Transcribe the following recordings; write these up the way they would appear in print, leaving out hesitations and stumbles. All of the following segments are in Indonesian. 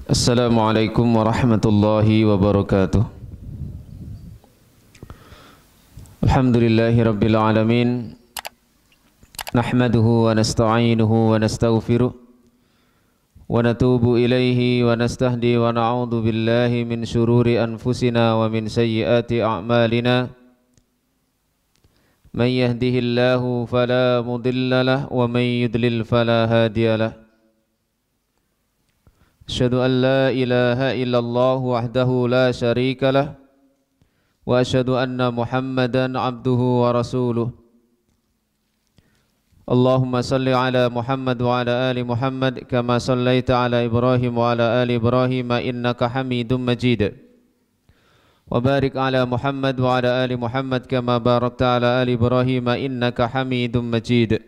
Assalamualaikum warahmatullahi wabarakatuh. Alhamdulillahi rabbil alamin. Nahmaduhu wa nasta'inuhu wa nastaghfiruh wa natubu ilaihi wa nastahdi wa na'udzu billahi min syururi anfusina wa min sayyiati a'malina. Man yahdihillahu fala mudilla lahu wa man yudlil fala hadiya lahu. Asyhadu an la ilaha illallah wahdahu la syarika lah wa asyhadu anna Muhammadan abduhu wa rasuluh. Allahumma salli ala Muhammad wa ala ali Muhammad kama sallaita ala Ibrahim wa ala ali Ibrahim innaka Hamidum Majid. Wa barik ala Muhammad wa ala ali Muhammad kama barakta ala ali Ibrahim innaka Hamidum Majid.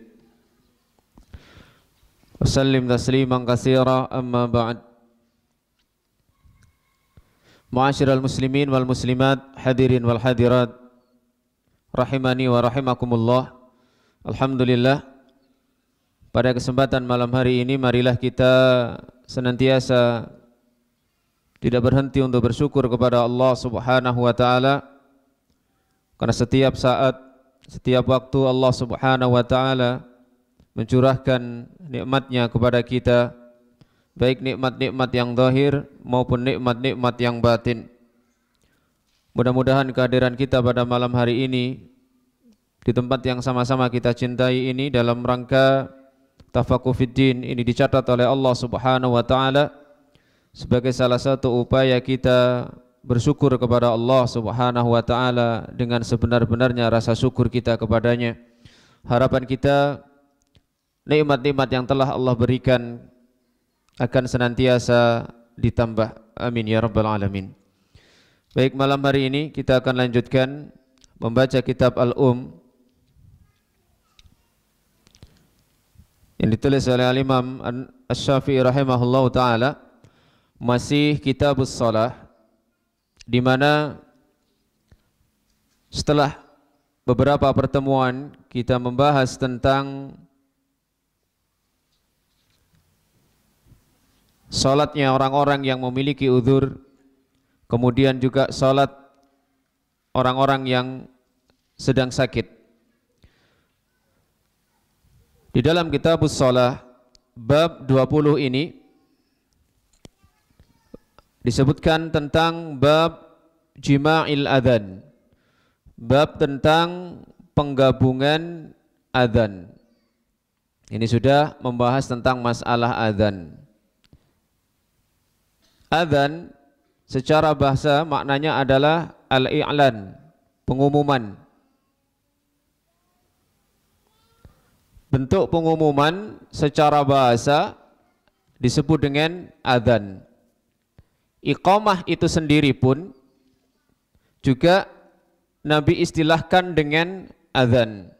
Wa sallim tasliman katsira amma ba'd. Ma'asyiral muslimin wal muslimat, hadirin wal hadirat, rahimani wa rahimakumullah. Alhamdulillah, pada kesempatan malam hari ini marilah kita senantiasa tidak berhenti untuk bersyukur kepada Allah Subhanahu wa taala, karena setiap saat, setiap waktu Allah Subhanahu wa taala mencurahkan nikmatnya kepada kita, baik nikmat-nikmat yang zahir maupun nikmat-nikmat yang batin. Mudah-mudahan kehadiran kita pada malam hari ini di tempat yang sama-sama kita cintai ini dalam rangka tafaqquh fiddin ini dicatat oleh Allah Subhanahu wa taala sebagai salah satu upaya kita bersyukur kepada Allah Subhanahu wa taala dengan sebenar-benarnya rasa syukur kita kepadanya. Harapan kita nikmat-nikmat yang telah Allah berikan akan senantiasa ditambah. Amin ya rabbal alamin. Baik, malam hari ini kita akan lanjutkan membaca kitab Al-Um yang ditulis oleh Al-Imam Asy-Syafi'i rahimahullahu taala, masih Kitabus Shalah, di mana setelah beberapa pertemuan kita membahas tentang salatnya orang-orang yang memiliki uzur, kemudian juga salat orang-orang yang sedang sakit. Di dalam Kitabus Shalah bab 20 ini disebutkan tentang bab jima'il adzan, bab tentang penggabungan adzan. Ini sudah membahas tentang masalah adzan. Adzan secara bahasa maknanya adalah al-i'lan, pengumuman. Bentuk pengumuman secara bahasa disebut dengan adzan. Iqamah itu sendiri pun juga Nabi istilahkan dengan adzan.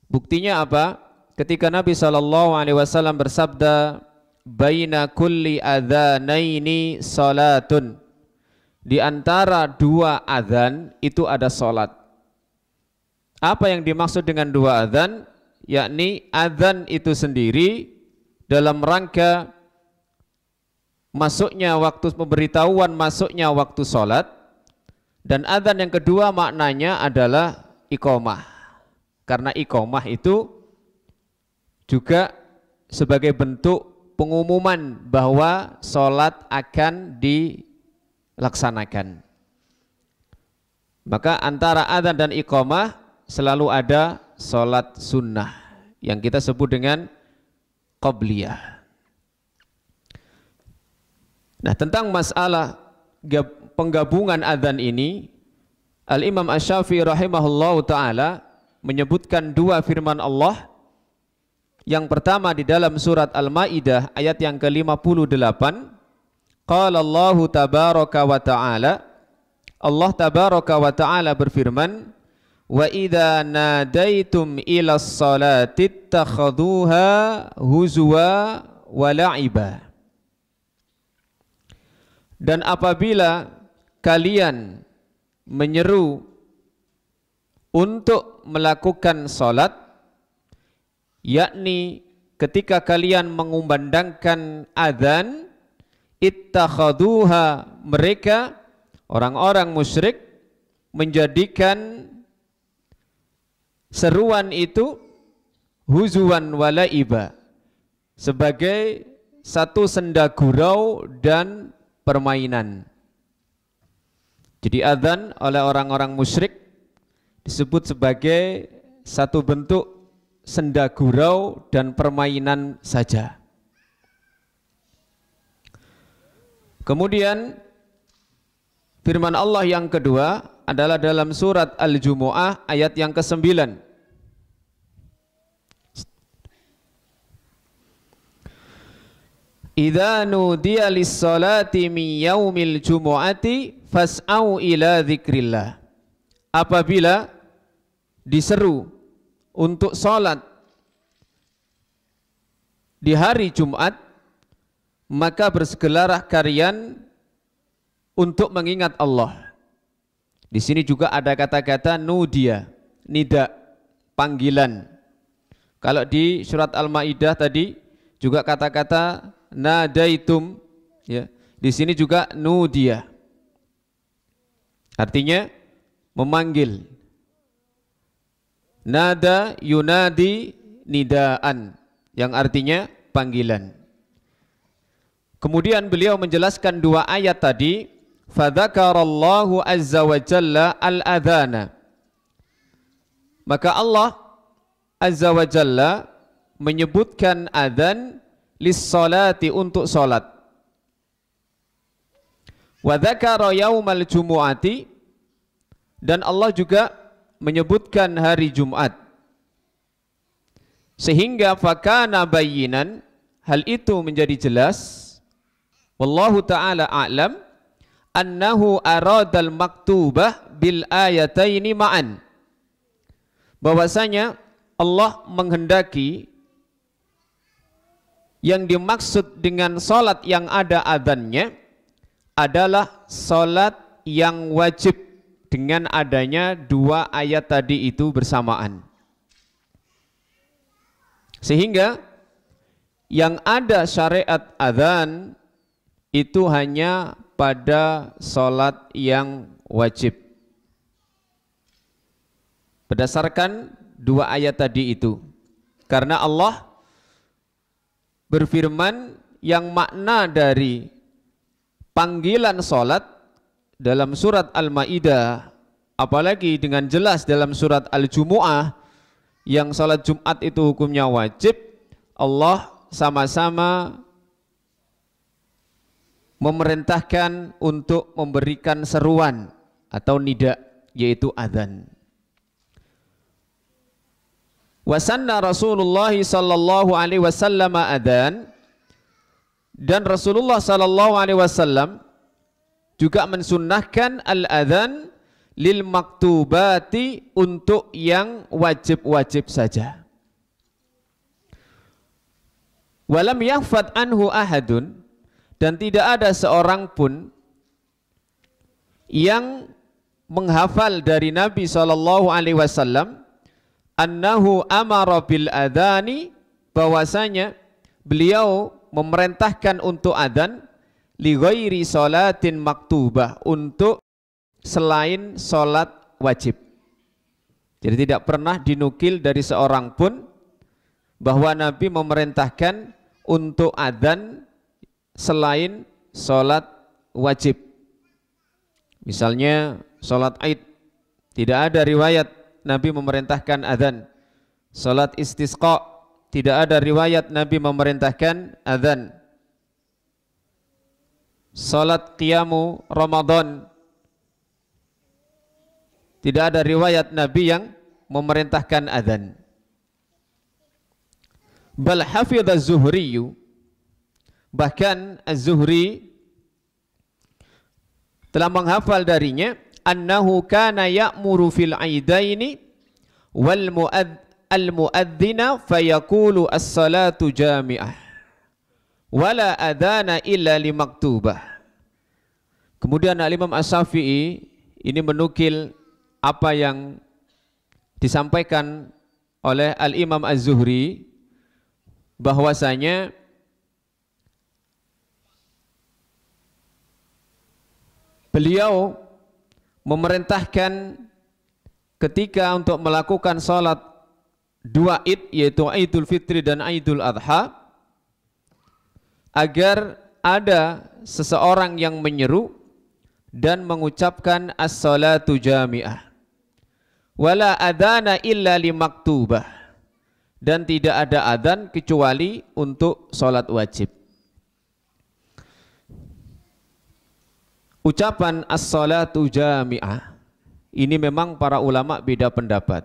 Buktinya apa? Ketika Nabi SAW bersabda, baina kulli adzanaini salatun, di antara dua adzan itu ada salat. Apa yang dimaksud dengan dua adzan? Yakni adzan itu sendiri dalam rangka masuknya waktu, pemberitahuan masuknya waktu salat, dan adzan yang kedua maknanya adalah iqamah, karena iqamah itu juga sebagai bentuk pengumuman bahwa sholat akan dilaksanakan. Maka antara adzan dan iqamah selalu ada sholat sunnah yang kita sebut dengan qabliyah. Nah, tentang masalah penggabungan adzan ini, Al-Imam Asy-Syafi'i rahimahullahu ta'ala menyebutkan dua firman Allah. Yang pertama di dalam surat Al-Maidah ayat yang ke-58, qala Allahu tabaraka wa ta'ala, Allah tabaraka wa ta'ala berfirman, wa idza nadaitum ila sholati ittakhadhuha huzwa wa la'iba. Dan apabila kalian menyeru untuk melakukan salat, yakni ketika kalian mengumandangkan adzan, ittakhaduha, mereka orang-orang musyrik menjadikan seruan itu huzuwan walaiba, sebagai satu senda gurau dan permainan. Jadi adzan oleh orang-orang musyrik disebut sebagai satu bentuk senda gurau dan permainan saja. Kemudian firman Allah yang kedua adalah dalam surat Al-Jumu'ah ayat yang ke-9. Idza nudiya lis-salati min yaumil jumu'ati fas'au ila dzikrillah. Apabila diseru untuk salat di hari Jumat, maka bersegeralah kalian untuk mengingat Allah. Di sini juga ada kata-kata nudia, nida, panggilan. Kalau di surat Al-Maidah tadi juga kata-kata nadaitum, ya. Di sini juga nudia. Artinya memanggil. Nada yunadi nidaan, yang artinya panggilan. Kemudian beliau menjelaskan dua ayat tadi, fadzakarallahu azza wa jalla al-adhana. Maka Allah azza wa jalla menyebutkan adzan lis-salati, untuk salat. Wa dzakara yaumal jumu'ati, dan Allah juga menyebutkan hari Jumat. Sehingga fakana bayinan, hal itu menjadi jelas, wallahu ta'ala a'lam, annahu aradal maktubah bil ayataini ma'an, bahwasanya Allah menghendaki yang dimaksud dengan salat yang ada adzannya adalah salat yang wajib dengan adanya dua ayat tadi itu bersamaan. Sehingga yang ada syariat adzan itu hanya pada salat yang wajib, berdasarkan dua ayat tadi itu. Karena Allah berfirman yang makna dari panggilan salat dalam surat Al-Maidah, apalagi dengan jelas dalam surat Al-Jumu'ah yang salat Jumat itu hukumnya wajib, Allah sama-sama memerintahkan untuk memberikan seruan atau nida, yaitu adzan. Wasanna Rasulullah sallallahu alaihi wasallam adzan, dan Rasulullah sallallahu alaihi wasallam juga mensunnahkan al-adzan lil maktubati, untuk yang wajib-wajib saja. Walam yahfad anhu ahadun, dan tidak ada seorang pun yang menghafal dari Nabi sallallahu alaihi wasallam annahu amara bil adhani, bahwasanya beliau memerintahkan untuk adzan li ghairi salatin maktubah, untuk selain salat wajib. Jadi tidak pernah dinukil dari seorang pun bahwa Nabi memerintahkan untuk adzan selain salat wajib. Misalnya salat Id, tidak ada riwayat Nabi memerintahkan adzan. Salat istisqa, tidak ada riwayat Nabi memerintahkan adzan. Salat qiyamu Ramadan, tidak ada riwayat Nabi yang memerintahkan adzan. Bal hafidz az-Zuhri, bahkan Az-Zuhri telah menghafal darinya, annahu kana ya'muru fil aidaini wal muadzina fayaqulu as-salatu jami'ah wala adana illa limaktubah. Kemudian Al-Imam Asy-Syafi'i ini menukil apa yang disampaikan oleh Al-Imam Az-Zuhri, bahwasanya beliau memerintahkan ketika untuk melakukan sholat dua id, yaitu Idul Fitri dan Idul Adha, agar ada seseorang yang menyeru dan mengucapkan as-salatu jami'ah wala adana illa limaktubah, dan tidak ada adzan kecuali untuk sholat wajib. Ucapan as-salatu jami'ah ini memang para ulama beda pendapat.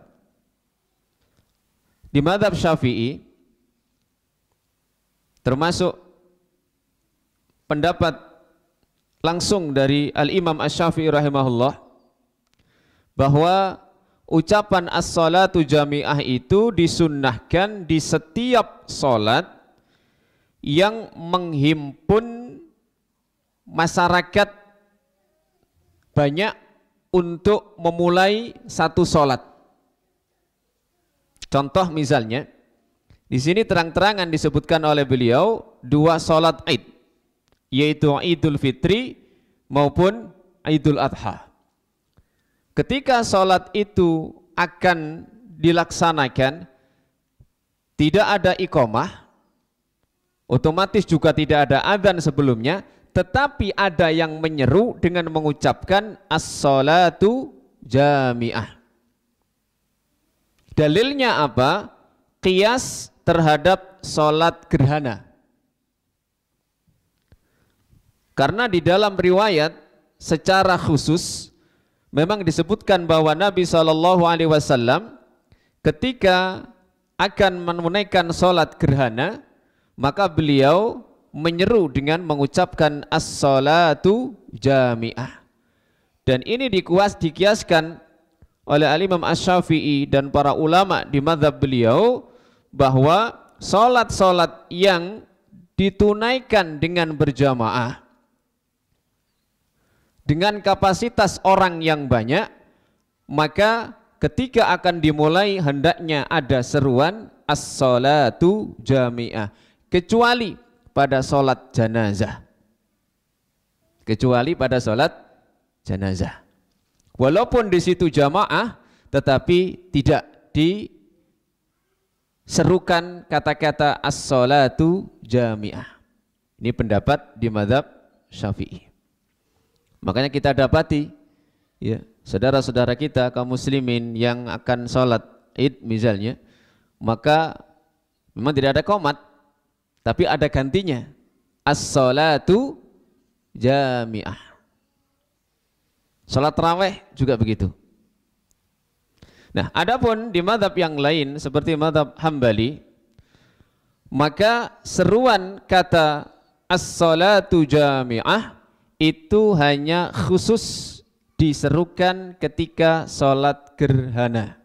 Di mazhab Syafi'i termasuk pendapat langsung dari Al-Imam Asy-Syafi'i rahimahullah bahwa ucapan as-salatu jami'ah itu disunnahkan di setiap sholat yang menghimpun masyarakat banyak untuk memulai satu sholat. Contoh misalnya, di sini terang-terangan disebutkan oleh beliau dua sholat id, yaitu Idul Fitri maupun Idul Adha. Ketika sholat itu akan dilaksanakan, tidak ada iqamah, otomatis juga tidak ada adzan sebelumnya, tetapi ada yang menyeru dengan mengucapkan as-salatu jami'ah. Dalilnya apa? Qiyas terhadap sholat gerhana. Karena di dalam riwayat secara khusus memang disebutkan bahwa Nabi SAW ketika akan menunaikan sholat gerhana, maka beliau menyeru dengan mengucapkan as-salatu jami'ah. Dan ini dikiaskan oleh Al-Imam Asy-Syafi'i dan para ulama di mazhab beliau bahwa sholat-sholat yang ditunaikan dengan berjamaah dengan kapasitas orang yang banyak, maka ketika akan dimulai hendaknya ada seruan as-salatu jami'ah, kecuali pada sholat jenazah. Kecuali pada sholat jenazah. Walaupun di situ jamaah, tetapi tidak diserukan kata-kata as-salatu jami'ah. Ini pendapat di mazhab Syafi'i. Makanya kita dapati, ya, saudara-saudara kita kaum muslimin yang akan sholat id misalnya, maka memang tidak ada qomat, tapi ada gantinya as-salatu jami'ah. Salat tarawih juga begitu. Nah, adapun di mazhab yang lain seperti mazhab Hambali, maka seruan kata as-salatu jami'ah itu hanya khusus diserukan ketika salat gerhana.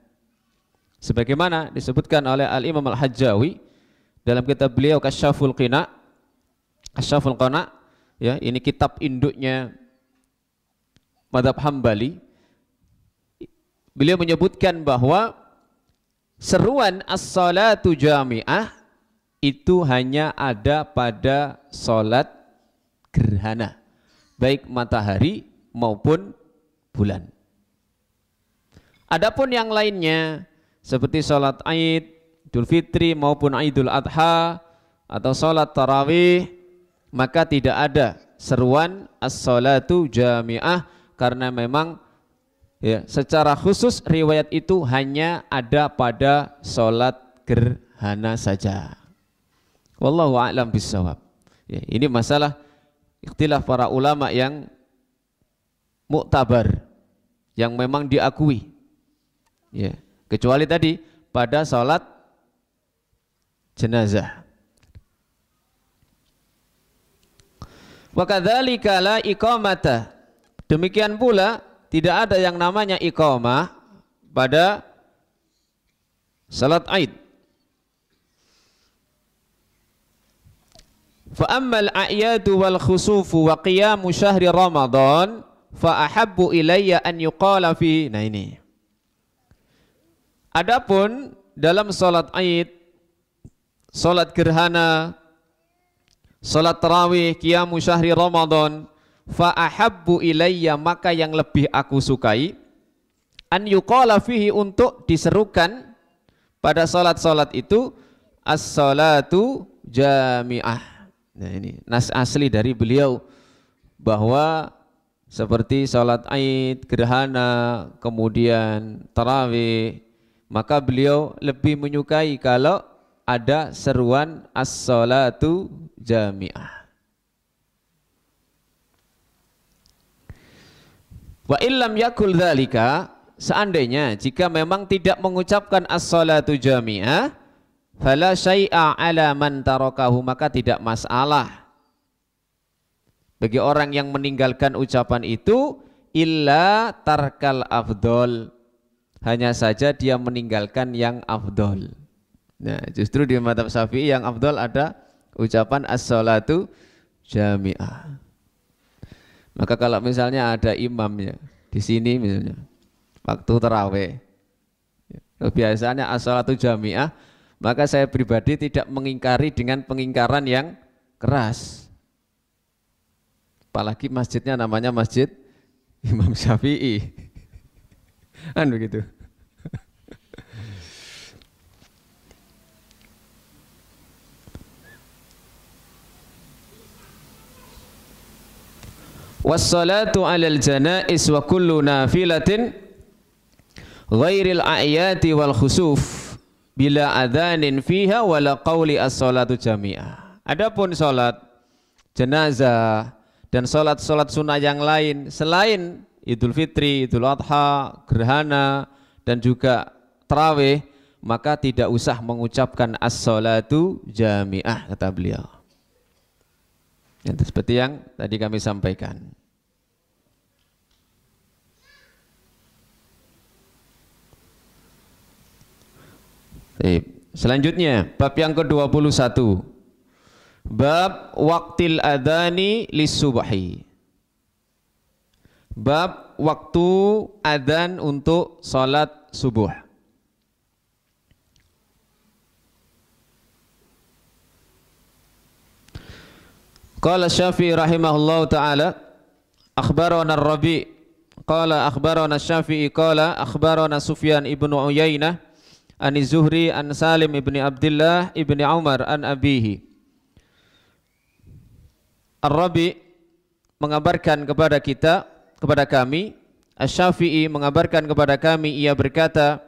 Sebagaimana disebutkan oleh Al-Imam Al-Hajjawi dalam kitab beliau Kasyaful Qina, ya, ini kitab induknya mazhab Hambali. Beliau menyebutkan bahwa seruan as-salatu jami'ah itu hanya ada pada sholat gerhana, baik matahari maupun bulan. Adapun yang lainnya seperti sholat Id, Idul Fitri maupun Idul Adha atau sholat tarawih, maka tidak ada seruan as-salatu jami'ah, karena memang ya, secara khusus riwayat itu hanya ada pada sholat gerhana saja. Wallahu a'lam bishawab. Ya, ini masalah ikhtilaf para ulama yang muktabar, yang memang diakui. Ya, kecuali tadi pada sholat jenazah. Wa kadzalika la iqamata. Demikian pula tidak ada yang namanya iqamah pada salat Id. Fa ammal a'yadu wal khusufu wa qiyamu syahri Ramadan fa ahabbu ilayya an yuqala fi. Nah ini. Adapun dalam salat Id, salat gerhana, salat tarawih, qiyamu syahri Ramadan, fa ahabbu ilayya, maka yang lebih aku sukai, an yuqala fihi, untuk diserukan pada salat-salat itu, as-salatu jami'ah. Nah ini nas asli dari beliau, bahwa seperti salat Aid, gerhana, kemudian tarawih, maka beliau lebih menyukai kalau ada seruan as-salatu jami'ah. Wa illam yakul dzalika, seandainya jika memang tidak mengucapkan as-salatu jami'ah, fala syai'a ala man tarakahu, maka tidak masalah bagi orang yang meninggalkan ucapan itu, illa tarkal afdol, hanya saja dia meninggalkan yang afdol. Nah, justru di mazhab Syafi'i yang afdol ada ucapan as-salatu jami'ah. Maka kalau misalnya ada imamnya di sini misalnya waktu tarawih, biasanya as-salatu jami'ah, maka saya pribadi tidak mengingkari dengan pengingkaran yang keras. Apalagi masjidnya namanya Masjid Imam Syafi'i. Kan begitu. Wassalatu 'alal janaiz wa kullu nafilatin ghairil a'yati wal khusuf bila adzanin fiha wala qauli as-salatu jami'ah. Adapun salat jenazah dan salat-salat sunnah yang lain selain Idul Fitri, Idul Adha, gerhana dan juga tarawih, maka tidak usah mengucapkan as-salatu jami'ah, kata beliau. Itu seperti yang tadi kami sampaikan. Selanjutnya bab yang ke-21, bab waktil adani lis-subhi, bab waktu adzan untuk salat subuh. Qala Syafi'i rahimahullahu ta'ala, akhbarana Ar-Rabi' qala akhbarana Syafi'i qala akhbarana Sufyan ibnu Uyainah an Zuhri an Salim ibni Abdullah ibni Umar an abihi. Ar-Rabi' mengabarkan kepada kita, kepada kami, Asy-Syafi'i mengabarkan kepada kami, ia berkata,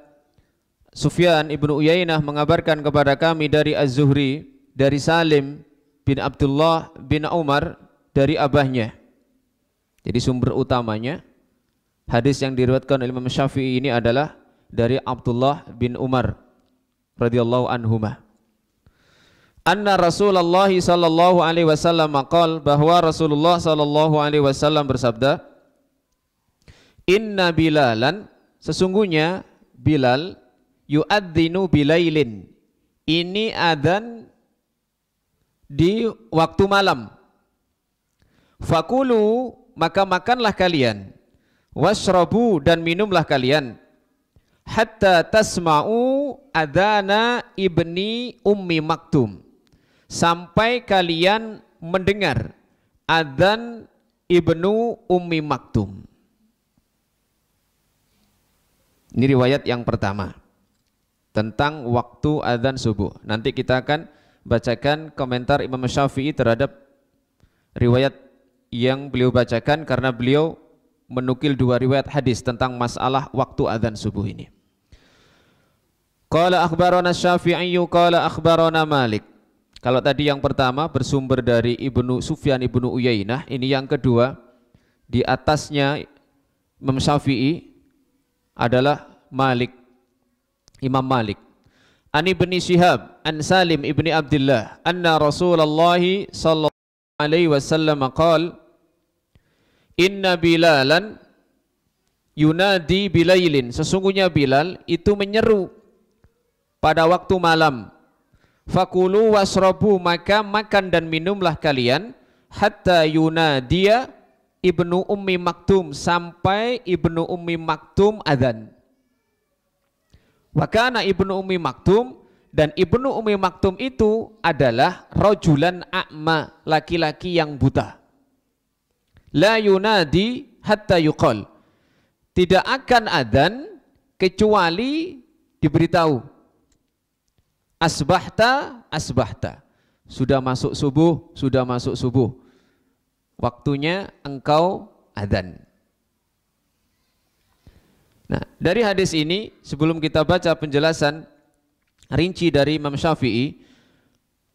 Sufyan ibnu Uyainah mengabarkan kepada kami dari Az-Zuhri, dari Salim bin Abdullah bin Umar, dari abahnya. Jadi sumber utamanya hadis yang diriwayatkan oleh Imam Syafi'i ini adalah dari Abdullah bin Umar radhiyallahu anhuma. Anna Rasulullah sallallahu alaihi wasallam qala, bahwa Rasulullah sallallahu alaihi wasallam bersabda, Inna Bilalan, sesungguhnya Bilal, yu'adzinu bilailin, ini adzan di waktu malam. Fakulu, maka makanlah kalian, washrabu, dan minumlah kalian, hatta tasma'u adana ibni ummi maktum, sampai kalian mendengar adzan ibnu ummi maktum. Ini riwayat yang pertama tentang waktu adzan subuh. Nanti kita akan bacakan komentar Imam Syafi'i terhadap riwayat yang beliau bacakan, karena beliau menukil dua riwayat hadis tentang masalah waktu adzan subuh ini. Qala akhbarana Syafi'i qala akhbarana Malik. Kalau tadi yang pertama bersumber dari Ibnu Sufyan ibnu Uyainah, ini yang kedua di atasnya Imam Syafi'i adalah Malik, Imam Malik. An ibni Syihab an Salim ibni Abdullah anna Rasulullah sallallahu alaihi wasallam qala, Inna Bilalan yunadi bilailin, sesungguhnya Bilal itu menyeru pada waktu malam. Fakulu wasrabu, maka makan dan minumlah kalian, hatta yunadiya ibnu ummi maktum, sampai ibnu ummi maktum adzan. Wakana ibnu ummi maktum, dan ibnu ummi maktum itu adalah rajulan a'ma, laki-laki yang buta. la yunadi hatta yuqal. Tidak akan adzan kecuali diberitahu asbahta, asbahta. Sudah masuk subuh, sudah masuk subuh. Waktunya engkau adzan. Nah, dari hadis ini sebelum kita baca penjelasan rinci dari Imam Syafi'i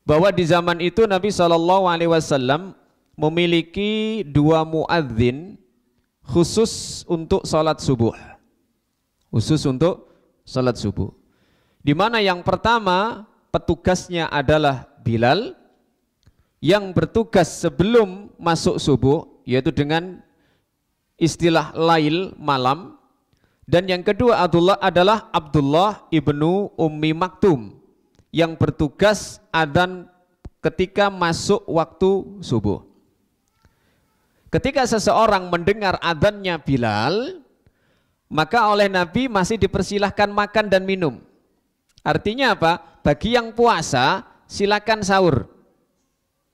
bahwa di zaman itu Nabi SAW memiliki 2 muadzin khusus untuk salat subuh. Khusus untuk salat subuh. Di mana yang pertama petugasnya adalah Bilal yang bertugas sebelum masuk subuh, yaitu dengan istilah lail, malam. Dan yang kedua adalah Abdullah ibnu Ummi Maktum yang bertugas adzan ketika masuk waktu subuh. Ketika seseorang mendengar adzannya Bilal, maka oleh Nabi masih dipersilahkan makan dan minum. Artinya apa? Bagi yang puasa silakan sahur,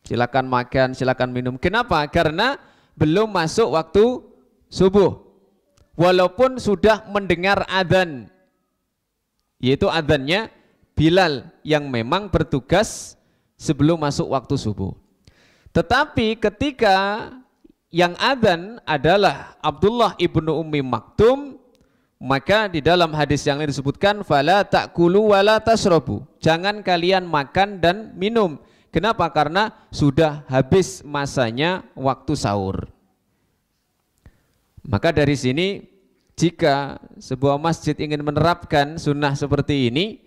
silakan makan, silakan minum. Kenapa? Karena belum masuk waktu subuh. Walaupun sudah mendengar adzan, yaitu adzannya Bilal yang memang bertugas sebelum masuk waktu subuh. Tetapi ketika yang adzan adalah Abdullah ibnu Ummi Maktum, maka di dalam hadis yang lain disebutkan fala ta'kulu wala tasrabu. Jangan kalian makan dan minum. Kenapa? Karena sudah habis masanya waktu sahur. Maka dari sini jika sebuah masjid ingin menerapkan sunnah seperti ini,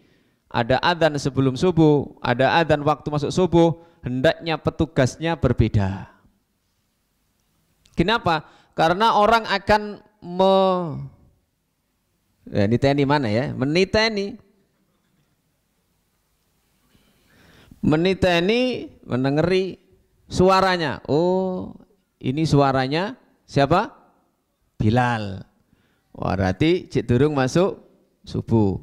ada adzan sebelum subuh, ada adzan waktu masuk subuh, hendaknya petugasnya berbeda. Kenapa? Karena orang akan niteni mana ya? Meniteni, menengeri suaranya. Oh, ini suaranya siapa? Bilal. Wah, berarti cik durung masuk subuh.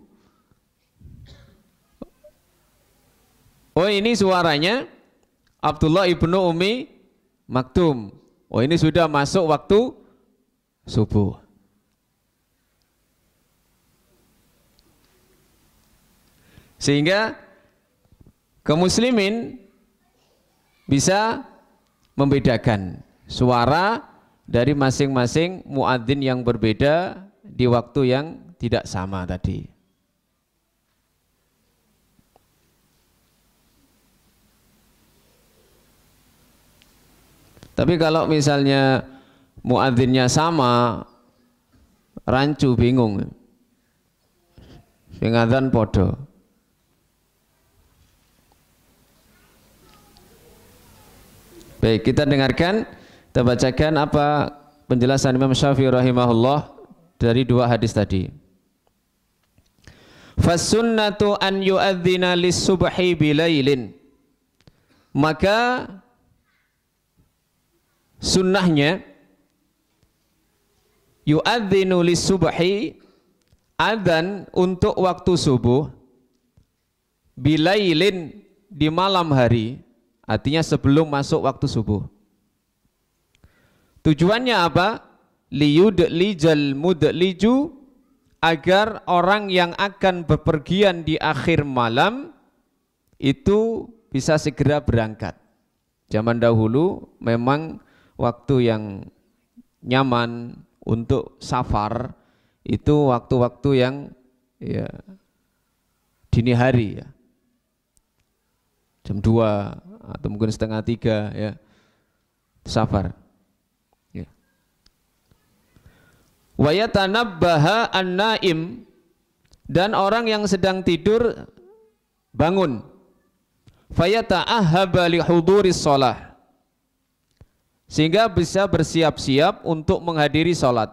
Oh, ini suaranya Abdullah ibnu Ummi Maktum. Oh, ini sudah masuk waktu subuh. Sehingga kaum muslimin bisa membedakan suara dari masing-masing muadzin yang berbeda di waktu yang tidak sama tadi. Tapi kalau misalnya muadzinnya sama, rancu bingung. Sing adzan podo. Baik, kita dengarkan, kita bacakan apa penjelasan Imam Syafi'i rahimahullah dari 2 hadis tadi. Fasunnatu an yu'adzina lis-subhi bilailin. Maka sunnahnya yu'adzinu lis-subhi, adzan untuk waktu subuh, bilailin di malam hari, artinya sebelum masuk waktu subuh. Tujuannya apa? Liyudlijal mudliju, agar orang yang akan bepergian di akhir malam itu bisa segera berangkat. Zaman dahulu memang waktu yang nyaman untuk safar itu waktu-waktu yang ya dini hari ya. Jam 2 atau mungkin setengah 3 ya, safar ya. Wa yatanabbaha an-naim, dan orang yang sedang tidur bangun. Fayata'ahhaba li huduris shalah, sehingga bisa bersiap-siap untuk menghadiri sholat.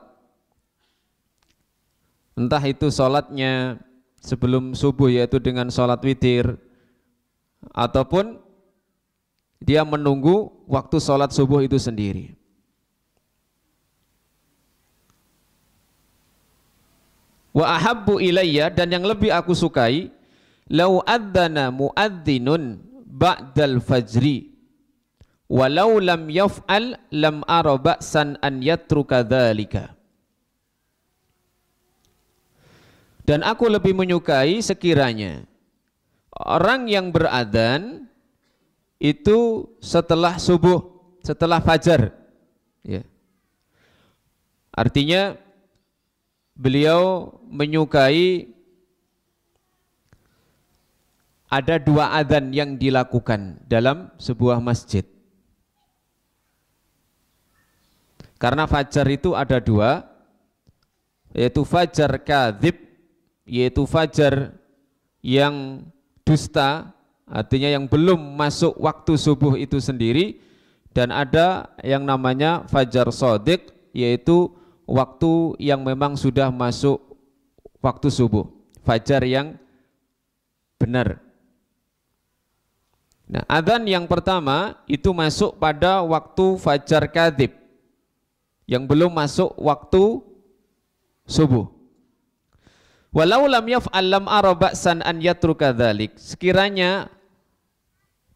Entah itu sholatnya sebelum subuh yaitu dengan sholat witir, ataupun dia menunggu waktu sholat subuh itu sendiri. Wa ahabbu ilayya, dan yang lebih aku sukai, lau adzana muadzinun ba'dal fajri walau lam yaf'al lam ara ba'san an yatruka dzalika. Dan aku lebih menyukai sekiranya orang yang beradzan itu setelah subuh, setelah fajar, ya. Artinya beliau menyukai ada dua adzan yang dilakukan dalam sebuah masjid. Karena fajar itu ada dua, yaitu fajar kadzib, yaitu fajar yang dusta, artinya yang belum masuk waktu subuh itu sendiri, dan ada yang namanya fajar shadiq, yaitu waktu yang memang sudah masuk waktu subuh, fajar yang benar. Nah, adzan yang pertama itu masuk pada waktu fajar kadzib, yang belum masuk waktu subuh. Walau lam yaf'al lam ara ba'san an yatruka dzalik. Sekiranya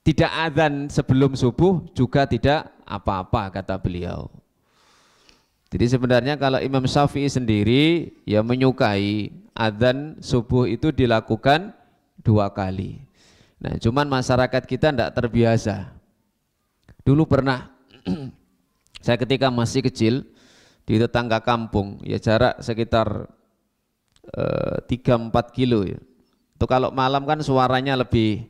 tidak adzan sebelum subuh juga tidak apa-apa, kata beliau. Jadi sebenarnya kalau Imam Syafi'i sendiri ya menyukai adzan subuh itu dilakukan 2 kali. Nah, cuman masyarakat kita tidak terbiasa. Dulu pernah saya ketika masih kecil di tetangga kampung, ya jarak sekitar 3-4 kilo ya. Itu kalau malam kan suaranya lebih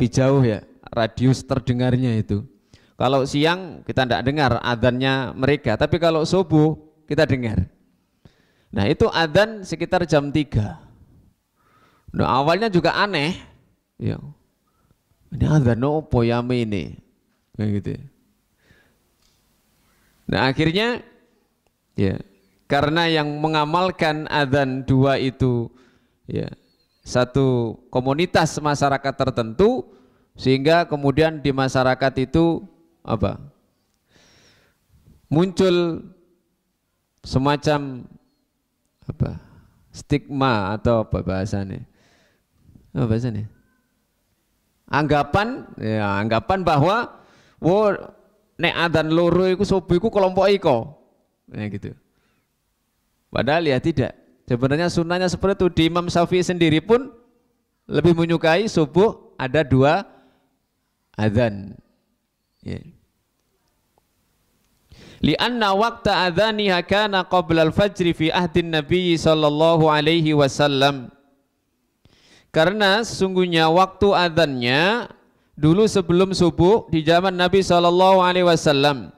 jauh ya, radius terdengarnya itu. Kalau siang kita tidak dengar adzannya mereka, tapi kalau subuh kita dengar. Nah, itu adzan sekitar jam 3. Nah, awalnya juga aneh, ya. Ini adzan opo ya ini, kayak gitu. Nah, akhirnya, ya, karena yang mengamalkan adzan 2 itu, ya, satu komunitas masyarakat tertentu, sehingga kemudian di masyarakat itu apa? Muncul semacam apa? Stigma atau apa bahasanya? Apa bahasanya? Anggapan bahwa nek adzan loro iku subuh iku kelompok iko. Nah, gitu. Padahal ya tidak. Sebenarnya sunnahnya seperti itu. Di Imam Syafi'i sendiri pun lebih menyukai subuh ada 2 adzan. Ya. Lianna waqta adzaniha kana qabla al-fajri fi ahdin Nabi sallallahu alaihi wasallam. Karena sesungguhnya waktu adzannya dulu sebelum subuh di zaman Nabi sallallahu alaihi wasallam.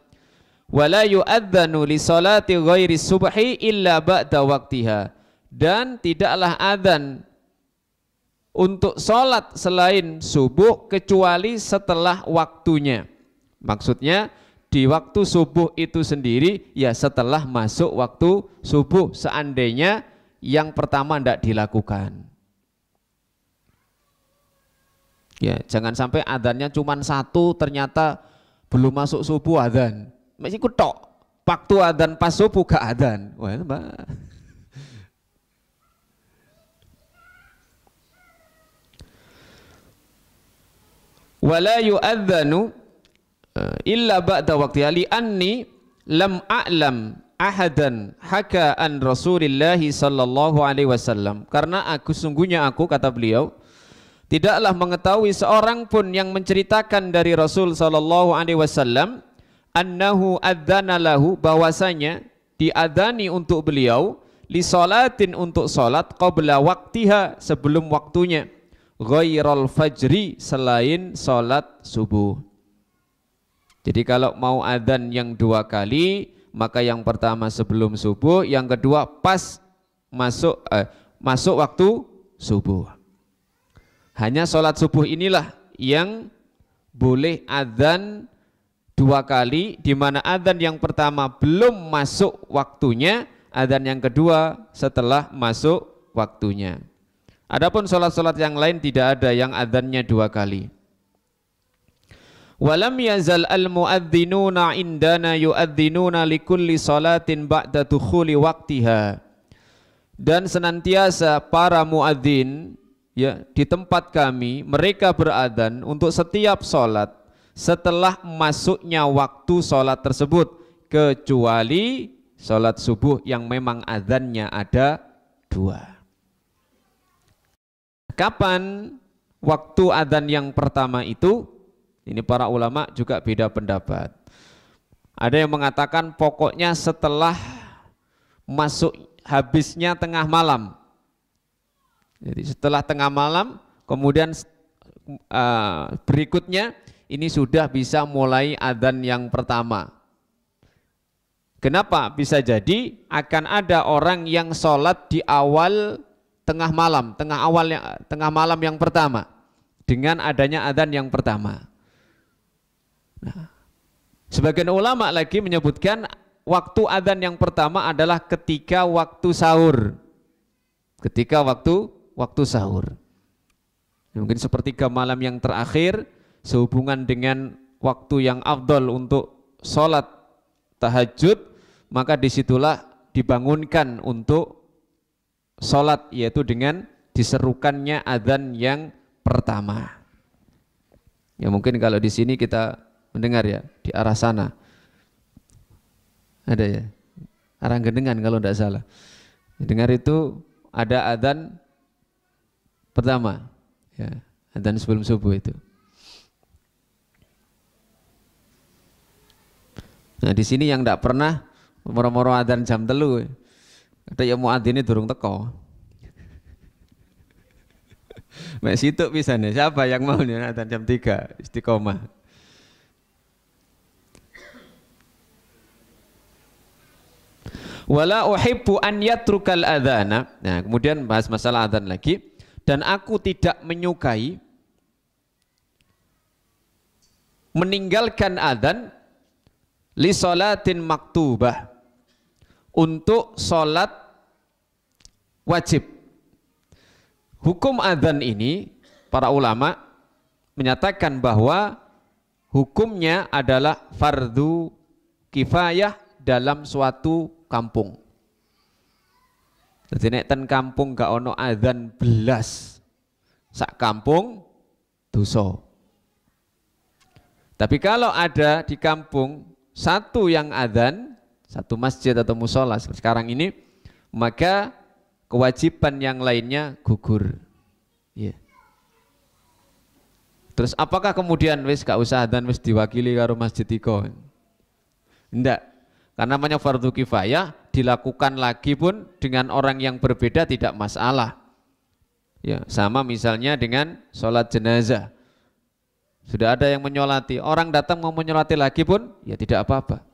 Wala yu'adzanu li salati ghairi subhi illa ba'da waqtiha. Dan tidaklah adzan untuk salat selain subuh kecuali setelah waktunya. Maksudnya di waktu subuh itu sendiri ya setelah masuk waktu subuh, seandainya yang pertama tidak dilakukan. Ya, jangan sampai adzannya cuma 1 ternyata belum masuk subuh adzan. Masih kutok. Waktu adzan pas subuh gak adzan. Wah, itu Mbak. Wala yu'adzanu illa ba'da waqtiha li'anni lam a'lam ahadan haka an Rasulillah sallallahu alaihi wasallam. Karena sungguhnya aku, kata beliau, tidaklah mengetahui seorang pun yang menceritakan dari Rasul sallallahu alaihi wasallam annahu adzana lahu, bahwasanya diadzani untuk beliau, li salatin, untuk salat, qabla waqtiha, sebelum waktunya, ghairal fajri, selain salat subuh. Jadi kalau mau adzan yang 2 kali, maka yang pertama sebelum subuh, yang kedua pas masuk waktu subuh. Hanya sholat subuh inilah yang boleh adzan 2 kali, di mana adzan yang pertama belum masuk waktunya, adzan yang kedua setelah masuk waktunya. Adapun sholat-sholat yang lain tidak ada yang adzannya 2 kali. Walam yazal al-muadzinuna indana yuadzzinuna likulli salatin ba'da dukhuli waqtiha. Dan senantiasa para muadzin, ya, di tempat kami mereka beradzan untuk setiap sholat setelah masuknya waktu sholat tersebut, kecuali sholat subuh yang memang adzannya ada 2. Kapan waktu adzan yang pertama itu? Ini para ulama juga beda pendapat. Ada yang mengatakan pokoknya setelah masuk habisnya tengah malam. Jadi setelah tengah malam, kemudian berikutnya ini sudah bisa mulai adzan yang pertama. Kenapa? Bisa jadi akan ada orang yang sholat di awal tengah malam yang pertama dengan adanya adzan yang pertama. Nah, sebagian ulama lagi menyebutkan waktu adzan yang pertama adalah ketika waktu sahur. Ketika waktu sahur. Mungkin sepertiga malam yang terakhir sehubungan dengan waktu yang afdol untuk sholat tahajud, maka disitulah dibangunkan untuk sholat, yaitu dengan diserukannya adzan yang pertama. Ya mungkin kalau di sini kita mendengar ya di arah sana ada ya, arah Gendengan kalau tidak salah. Dengar itu ada adzan pertama, ya, adzan sebelum subuh itu. Nah di sini yang tidak pernah moro-moro adzan jam 3, ada yang muadzin ini durung teko. Mek situk pisan, siapa yang mau nih adzan jam 3 istiqomah. Wala uhibbu an yatrukal adzana. Nah, kemudian bahas masalah adzan lagi. Dan aku tidak menyukai meninggalkan adzan li sholatin maktubah, untuk sholat wajib. Hukum adzan ini para ulama menyatakan bahwa hukumnya adalah fardu kifayah dalam suatu kampung. Jadi nek ten kampung gak ono adzan belas, sak kampung dosa. Tapi kalau ada di kampung satu yang adzan, satu masjid atau musola sekarang ini, maka kewajiban yang lainnya gugur. Yeah. Terus apakah kemudian wis gak usah adzan, wis diwakili karo masjid iko? Enggak. Karena namanya fardu kifayah, dilakukan lagi pun dengan orang yang berbeda tidak masalah. Ya, sama misalnya dengan sholat jenazah. Sudah ada yang menyolati, orang datang mau menyolati lagi pun ya tidak apa-apa.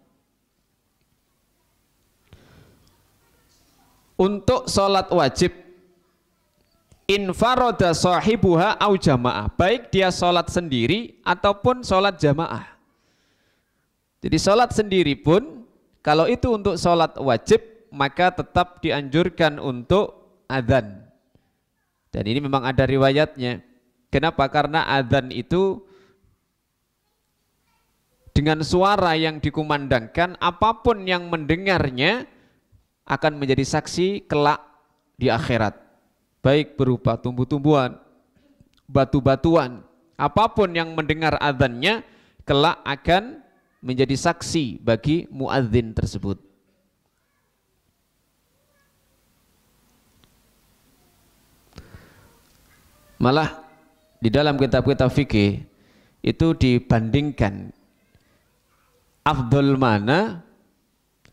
Untuk sholat wajib, infaroda sahibuha au jamaah, baik dia sholat sendiri ataupun sholat jamaah. Jadi sholat sendiri pun, kalau itu untuk sholat wajib, maka tetap dianjurkan untuk adzan. Dan ini memang ada riwayatnya. Kenapa? Karena adzan itu dengan suara yang dikumandangkan, apapun yang mendengarnya akan menjadi saksi kelak di akhirat. Baik berupa tumbuh-tumbuhan, batu-batuan, apapun yang mendengar adzannya kelak akan menjadi saksi bagi muadzin tersebut. Malah di dalam kitab-kitab fikih itu dibandingkan afdol mana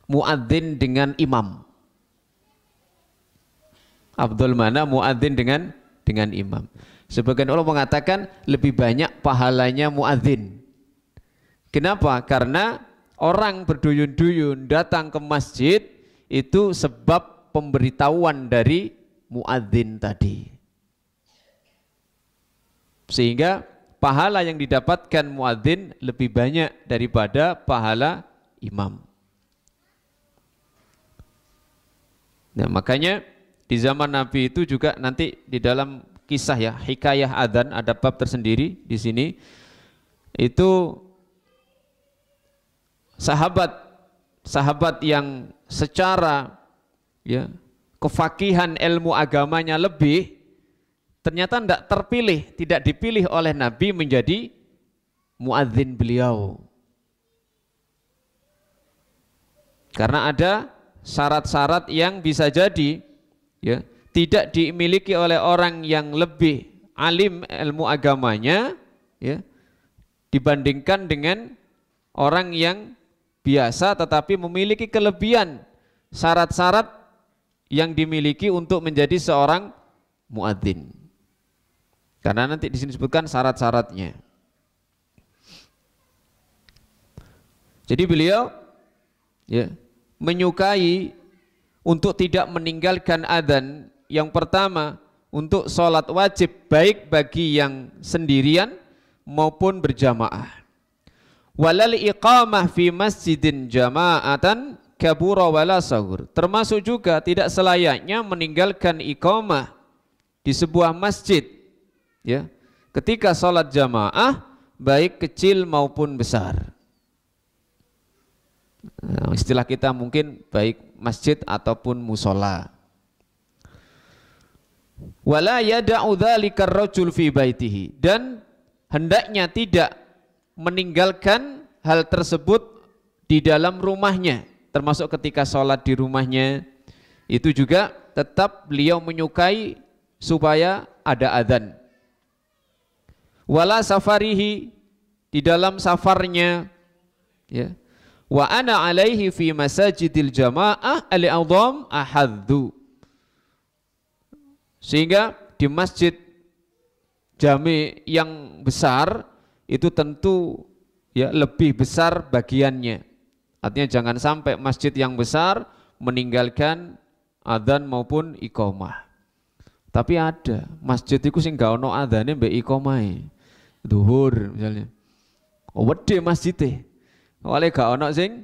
muadzin dengan imam. Afdol mana muadzin dengan imam. Sebagian ulama mengatakan lebih banyak pahalanya muadzin. Kenapa? Karena orang berduyun-duyun datang ke masjid itu sebab pemberitahuan dari muadzin tadi. Sehingga pahala yang didapatkan muadzin lebih banyak daripada pahala imam. Nah, makanya di zaman Nabi itu juga nanti di dalam kisah ya, hikayah adzan, ada bab tersendiri di sini. Itu sahabat yang secara ya kefakihan ilmu agamanya lebih, ternyata tidak terpilih, tidak dipilih oleh Nabi menjadi muadzin beliau. Karena ada syarat-syarat yang bisa jadi ya tidak dimiliki oleh orang yang lebih alim ilmu agamanya ya dibandingkan dengan orang yang biasa tetapi memiliki kelebihan syarat-syarat yang dimiliki untuk menjadi seorang muadzin. Karena nanti di sini disebutkan syarat-syaratnya. Jadi beliau ya menyukai untuk tidak meninggalkan adzan. Yang pertama untuk sholat wajib baik bagi yang sendirian maupun berjamaah. Walal iqamah fi masjidin jama'atan kabura wala sahur. Termasuk juga tidak selayaknya meninggalkan iqamah di sebuah masjid ya ketika sholat jamaah baik kecil maupun besar. Nah, istilah kita mungkin baik masjid ataupun musola. Wala yada'u dzalika ar-rajul fi baitihi, dan hendaknya tidak meninggalkan hal tersebut di dalam rumahnya, termasuk ketika sholat di rumahnya. Itu juga tetap beliau menyukai supaya ada adzan. Wala safarihi, di dalam safarnya ya. Wa ana alaihi fi masajidil jamaah al-'azam ahaddu. Sehingga di masjid jami yang besar itu tentu ya lebih besar bagiannya. Artinya jangan sampai masjid yang besar meninggalkan adzan maupun iqamah. Tapi ada masjid itu sing gak ono adzane mbek iqamahe. Zuhur misalnya. Oh, wedhe masjide. Oleh gak ono sing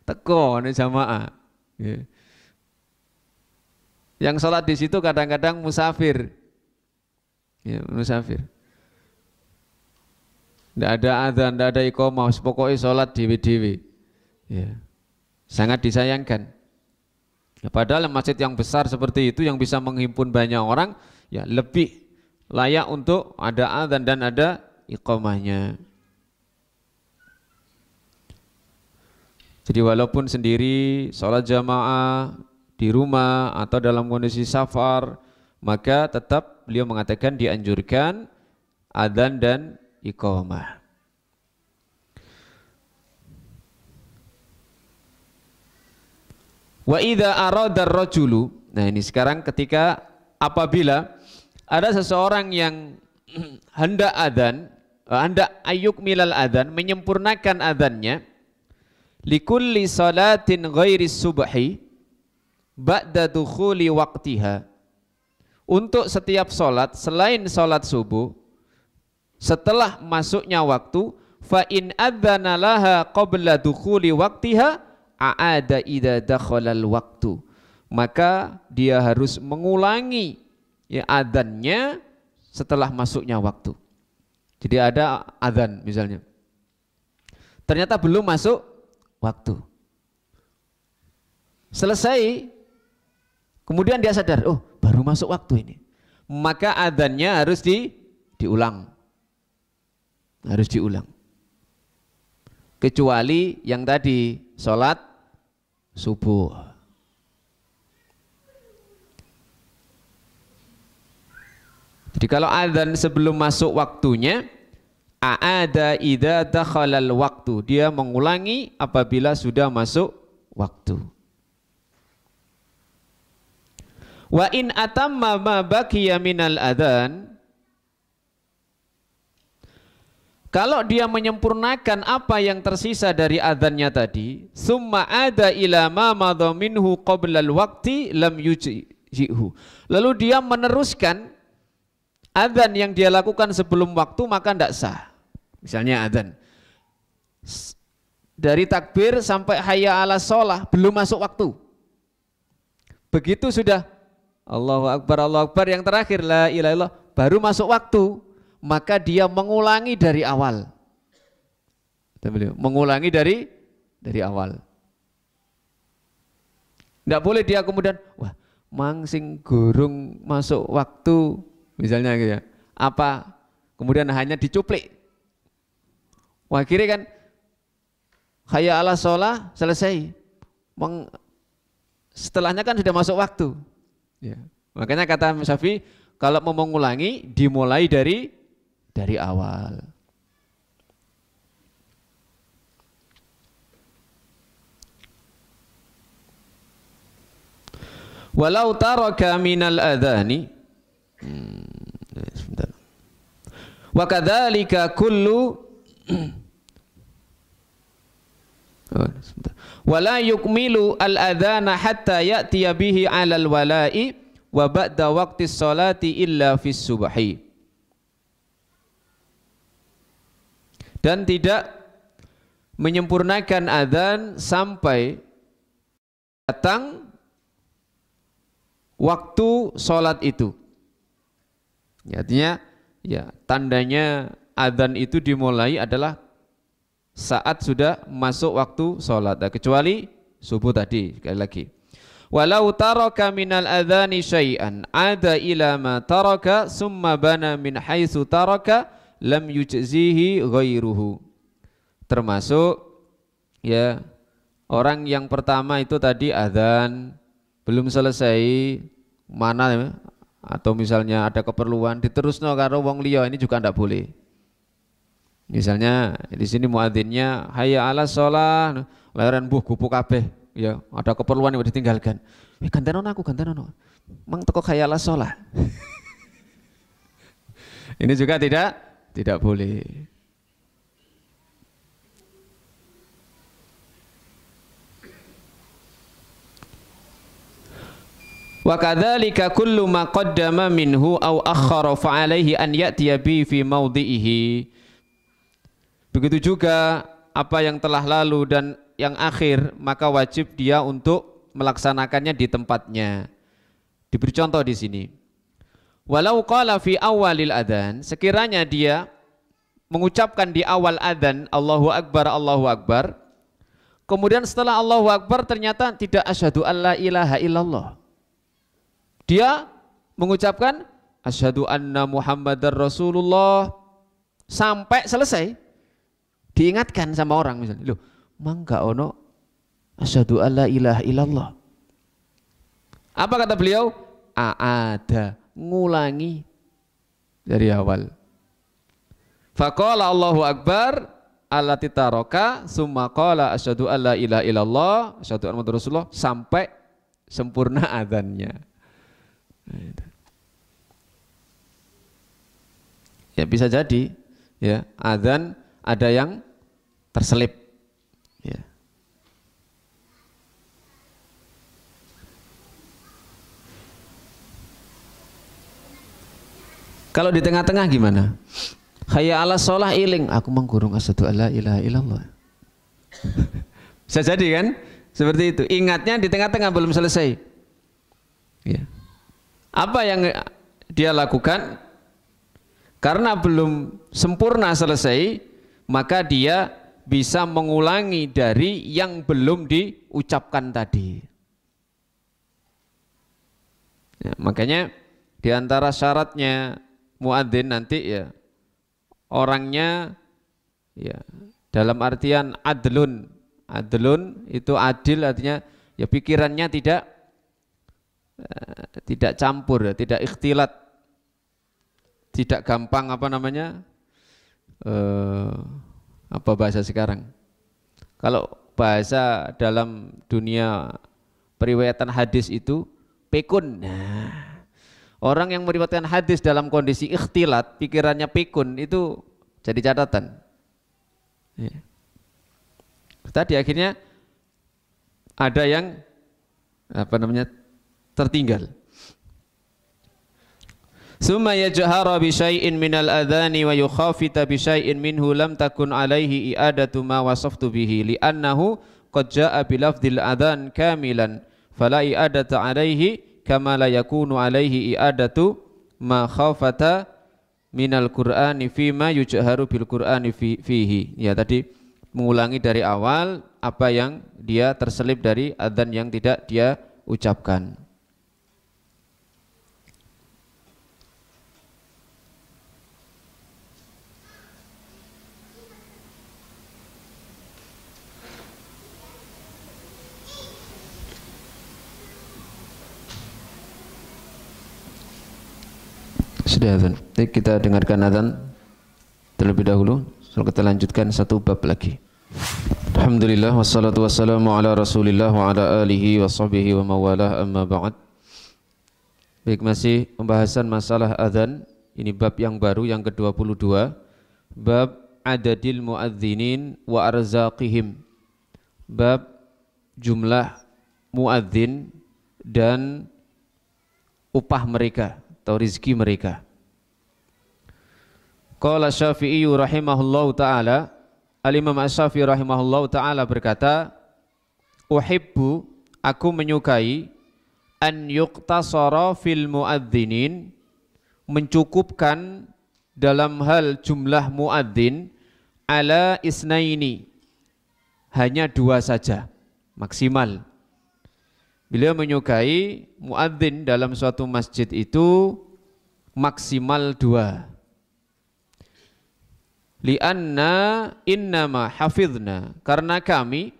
teko nek jamaah. Ya. Yang sholat di situ kadang-kadang musafir. Ya, musafir. Tidak ada adzan, tidak ada iqamah, pokoknya sholat dewe-dewe. Ya. Sangat disayangkan. Ya, padahal masjid yang besar seperti itu yang bisa menghimpun banyak orang, ya lebih layak untuk ada adzan dan ada iqamahnya. Jadi walaupun sendiri sholat jamaah di rumah atau dalam kondisi safar, maka tetap beliau mengatakan dianjurkan adzan dan iqamah. Wa idza arada ar-rajulu, nah ini sekarang ketika apabila ada seseorang yang hendak adzan, hendak ayyuk milal adzan, menyempurnakan adzannya, likulli salatin ghairi subhi ba'da dukhuli waqtiha, untuk setiap solat selain solat subuh setelah masuknya waktu, fa in adzana laha qabla dukhuli waqtiha a'ada idza dakhalal waqtu, maka dia harus mengulangi ya adzannya setelah masuknya waktu. Jadi ada adzan misalnya, ternyata belum masuk waktu, selesai, kemudian dia sadar, oh baru masuk waktu ini, maka adzannya harus diulang, harus diulang. Kecuali yang tadi sholat subuh. Jadi kalau adzan sebelum masuk waktunya, a'ada idza dakhalal waktu, dia mengulangi apabila sudah masuk waktu. Wa in atamma ma baqiya minal adzan, kalau dia menyempurnakan apa yang tersisa dari adzannya tadi, summa ada ila ma madha minhu qabla al-waqti lam yujzihu, lalu dia meneruskan adzan yang dia lakukan sebelum waktu, maka tidak sah. Misalnya adzan dari takbir sampai hayya ala sholah belum masuk waktu, begitu sudah Allahu Akbar yang terakhir la ilaha illallah baru masuk waktu, maka dia mengulangi dari awal. Mengulangi dari awal. Tidak boleh dia kemudian wah mangsing gurung masuk waktu misalnya gitu ya. Apa kemudian hanya dicuplik Wah, akhirnya kan hayya ala sholah selesai. Setelahnya kan sudah masuk waktu. Ya. Makanya kata Syafi'i, kalau mau mengulangi dimulai dari awal. Walau taraka minal adhani wa kadzalika kullu wala yukmilu al adhana hatta ya'tiya bihi 'alal wala'i wa ba'da waqtis sholati illa fis subhi. Dan tidak menyempurnakan adzan sampai datang waktu sholat itu. Artinya ya tandanya adzan itu dimulai adalah saat sudah masuk waktu sholat. Nah, kecuali subuh tadi sekali lagi. Walau taraka minal adzani syai'an ada ila ma taraka summa bana min haitsu taraka lam yujzihi ghairuhu. Termasuk ya orang yang pertama itu tadi adzan belum selesai mana atau misalnya ada keperluan diterusno karo wong liya, ini juga ndak boleh. Misalnya di sini muadzinnya hayya 'alas shalah, leren buh gupuk kabeh ya, ada keperluan yang ditinggalkan. Gantenono aku gantenono. Mang teko hayya 'alas shalah. Ini juga tidak boleh. Wa kadzalika kullu ma qaddama minhu aw akhkhara fa alaihi an ya'tiya bi fi mawdhihi. Begitu juga apa yang telah lalu dan yang akhir, maka wajib dia untuk melaksanakannya di tempatnya. Diberi contoh di sini. Walau qala fi awalil adzan, sekiranya dia mengucapkan di awal adzan Allahu Akbar, kemudian setelah Allahu Akbar ternyata tidak asyhadu alla ilaha illallah. Dia mengucapkan asyhadu anna Muhammadar Rasulullah sampai selesai. Diingatkan sama orang misalnya, loh, mangga ono asyhadu alla ilaha illallah. Apa kata beliau? Ada, ngulangi dari awal. Faqala Allahu Akbar allati taraka summa qala asyhadu alla ilaha illallah asyhadu anna Muhammadar Rasulullah sampai sempurna adzannya. Ya bisa jadi ya adzan ada yang terselip ya. Kalau di tengah-tengah gimana? Hayya 'alas shalah iling, aku menggurung asyhadu alla ilaha illallah. Bisa jadi kan? Seperti itu. Ingatnya di tengah-tengah belum selesai. Ya. Apa yang dia lakukan? Karena belum sempurna selesai, maka dia bisa mengulangi dari yang belum diucapkan tadi. Ya, makanya di antara syaratnya muadzin nanti ya orangnya ya dalam artian adlun. Adlun itu adil, artinya ya pikirannya tidak campur, tidak ikhtilat, tidak gampang apa namanya apa bahasa sekarang. Kalau bahasa dalam dunia periwayatan hadis itu pikun. Nah, orang yang meriwayatkan hadis dalam kondisi ikhtilat, pikirannya pikun, itu jadi catatan. Ya. Tadi akhirnya ada yang apa namanya tertinggal. Summa yajhara bi syai'in minal adhani wa yukhafita bi syai'in minhu lam takun alaihi i'adatu ma wasaftu bihi li'annahu qad jaa'a bi lafdhil adhan kamilan fala i'adata alaihi kama la yakunu alaihi i'adatu ma khafata minal qur'ani fima yujharu bil qur'ani fihi. Ya tadi mengulangi dari awal apa yang dia terselip dari adzan yang tidak dia ucapkan. Sudah azan. Baik, kita dengarkan azan terlebih dahulu. Lalu kita lanjutkan satu bab lagi. Alhamdulillah wassalatu wassalamu ala Rasulillah wa ala alihi wa sahbihi wa mawalah, amma ba'd. Baik, masih pembahasan masalah azan. Ini bab yang baru yang ke-22. Bab adadil muadzinin wa arzaqihim. Bab jumlah muadzin dan upah mereka atau rizki mereka. Qala Syafi'i rahimahullahu ta'ala, Al-Imam Asy-Syafi'i rahimahullahu ta'ala berkata, uhibbu, aku menyukai, an yuqtasara fil muadzinin, mencukupkan dalam hal jumlah muadzin, ala isnaini, hanya 2 saja maksimal. Beliau menyukai muadzin dalam suatu masjid itu maksimal 2. Lianna innama hafidna, karena kami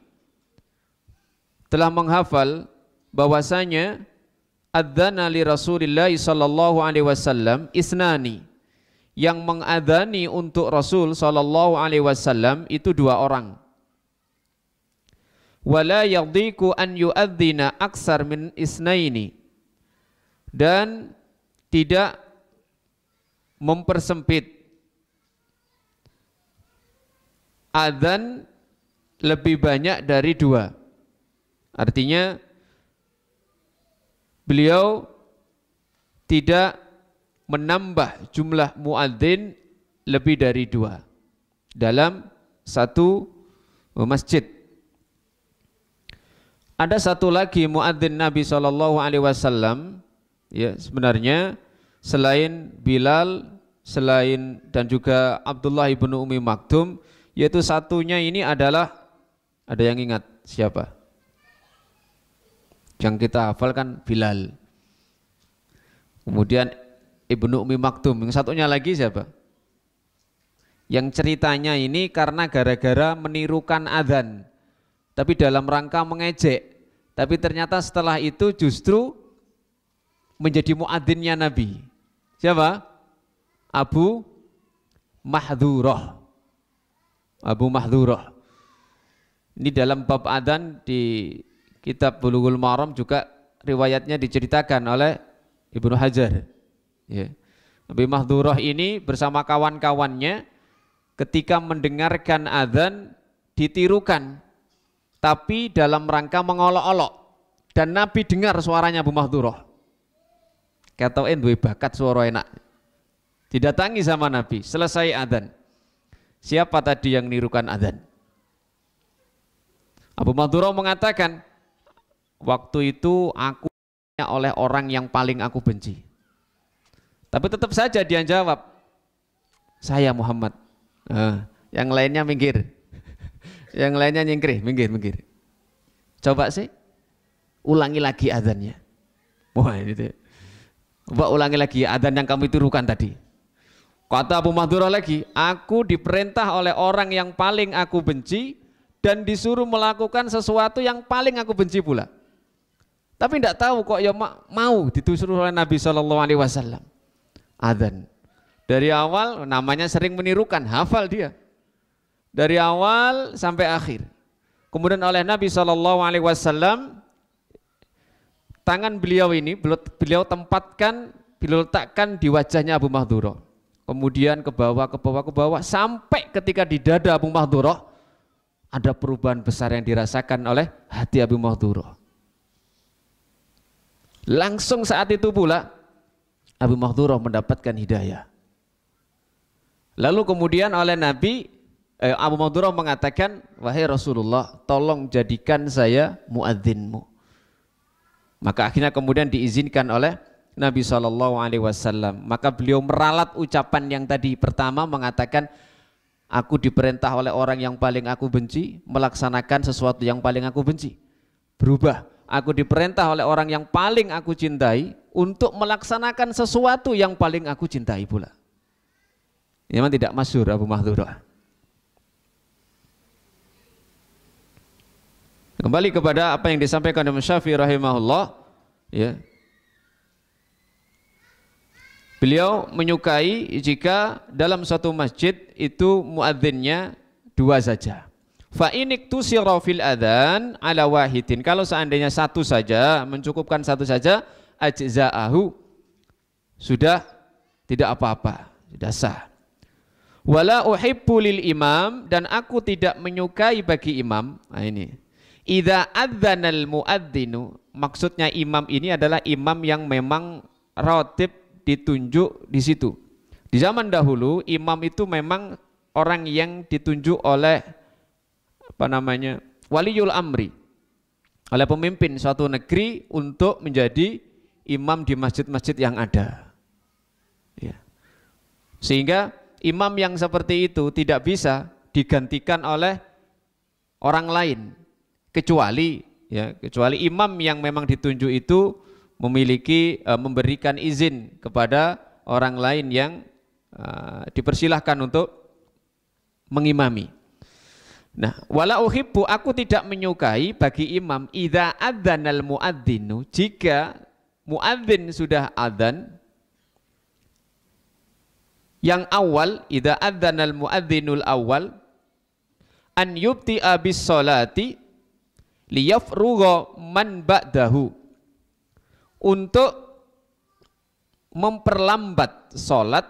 telah menghafal bahwasanya adzana li Rasulillah sallallahu alaihi wasallam isnani, yang mengadzani untuk Rasul sallallahu alaihi wasallam itu 2 orang. Wala yadhiku an yu'adzina aksar min isnaini, dan tidak mempersempit adzan lebih banyak dari 2. Artinya beliau tidak menambah jumlah muadzin lebih dari 2 dalam satu masjid. Ada satu lagi muadzin Nabi SAW, ya, sebenarnya selain Bilal, selain dan juga Abdullah ibn Ummi Maktum, yaitu satunya ini adalah, ada yang ingat siapa? Yang kita hafal kan Bilal. Kemudian Ibnu Ummi Maktum. Yang satunya lagi siapa? Yang ceritanya ini karena gara-gara menirukan adzan, tapi dalam rangka mengejek. Tapi ternyata setelah itu justru menjadi muadzinnya Nabi. Siapa? Abu Mahdhurah. Abu Mahdhurah. Ini dalam bab adzan di kitab Bulughul Maram juga riwayatnya diceritakan oleh Ibnu Hajar. Ya. Abu Mahdhurah ini bersama kawan-kawannya ketika mendengarkan adzan ditirukan, tapi dalam rangka mengolok-olok, dan Nabi dengar suaranya Abu Mahdhurah. Katoke duwe bakat suara enak. Didatangi sama Nabi, selesai adzan. Siapa tadi yang nirukan adzan? Abu Mahdhurah mengatakan, waktu itu aku oleh orang yang paling aku benci. Tapi tetap saja dia jawab, saya Muhammad. Yang lainnya minggir. Yang lainnya nyingkir, minggir. Coba sih, ulangi lagi adzannya. Wah, itu. Coba ulangi lagi adzan yang kamu tirukan tadi. Kata Abu Mahdhurah lagi, aku diperintah oleh orang yang paling aku benci dan disuruh melakukan sesuatu yang paling aku benci pula. Tapi tidak tahu kok ya mau disuruh oleh Nabi SAW. Adzan. Dari awal namanya sering menirukan, hafal dia. Dari awal sampai akhir. Kemudian oleh Nabi SAW, tangan beliau ini beliau tempatkan, beliau letakkan di wajahnya Abu Mahdhurah. Kemudian ke bawah sampai ketika di dada Abu Mahdhurah ada perubahan besar yang dirasakan oleh hati Abu Mahdhurah. Langsung saat itu pula Abu Mahdhurah mendapatkan hidayah. Lalu kemudian oleh Nabi, Abu Mahdhurah mengatakan, wahai Rasulullah, tolong jadikan saya muadzinmu. Maka akhirnya kemudian diizinkan oleh Nabi SAW. Maka beliau meralat ucapan yang tadi pertama mengatakan, aku diperintah oleh orang yang paling aku benci melaksanakan sesuatu yang paling aku benci. Berubah, aku diperintah oleh orang yang paling aku cintai untuk melaksanakan sesuatu yang paling aku cintai pula. Ini memang tidak masyhur Abu Mahdhurah. Kembali kepada apa yang disampaikan oleh Syafi'i rahimahullah, ya. Beliau menyukai jika dalam suatu masjid itu muadzinnya dua saja. Fa inik tusira fil adzan ala wahidin. Kalau seandainya satu saja, mencukupkan satu saja, ajza'ahu, sudah tidak apa-apa, sudah sah. Wala uhibbu lil imam, dan aku tidak menyukai bagi imam. Nah ini. Idza adzanal muadzinu, maksudnya imam ini adalah imam yang memang ratib ditunjuk di situ. Di zaman dahulu imam itu memang orang yang ditunjuk oleh waliul amri, oleh pemimpin suatu negeri untuk menjadi imam di masjid-masjid yang ada. Ya. Sehingga imam yang seperti itu tidak bisa digantikan oleh orang lain, kecuali imam yang memang ditunjuk itu memiliki memberikan izin kepada orang lain yang dipersilahkan untuk mengimami. Nah, wala uhibbu, aku tidak menyukai bagi imam idza adzanal muadzinu, jika muadzin sudah adzan yang awal, idza adzanal muadzinul awal an yubti'a bis sholati liyafrugha man ba'dahu, untuk memperlambat sholat,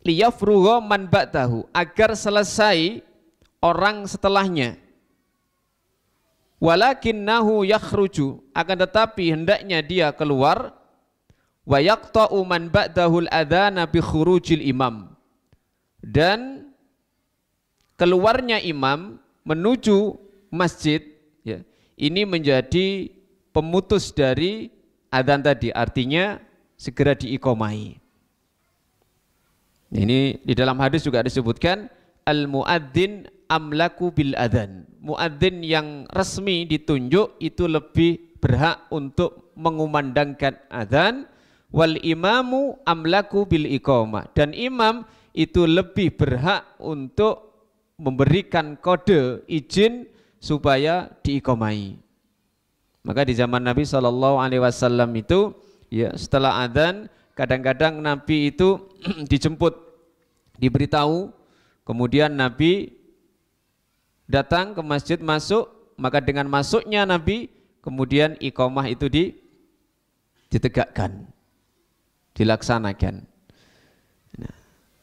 liyafrugha man ba'dahu, agar selesai orang setelahnya. Walakinnahu yakhruju, akan tetapi hendaknya dia keluar, wa yaqta'u man ba'dahul adzana bi khurujil imam, dan keluarnya imam menuju masjid, ya, ini menjadi pemutus dari adzan tadi, artinya segera diiqomai. Ini di dalam hadis juga disebutkan al muadzin amlaku bil adzan, muadzin yang resmi ditunjuk itu lebih berhak untuk mengumandangkan adzan, wal imamu amlaku bil iqamah, dan imam itu lebih berhak untuk memberikan kode izin supaya diiqamai. Maka di zaman Nabi SAW itu, ya, setelah adzan kadang-kadang Nabi itu dijemput, diberitahu, kemudian Nabi datang ke masjid, masuk, maka dengan masuknya Nabi kemudian iqamah itu ditegakkan, dilaksanakan. Nah,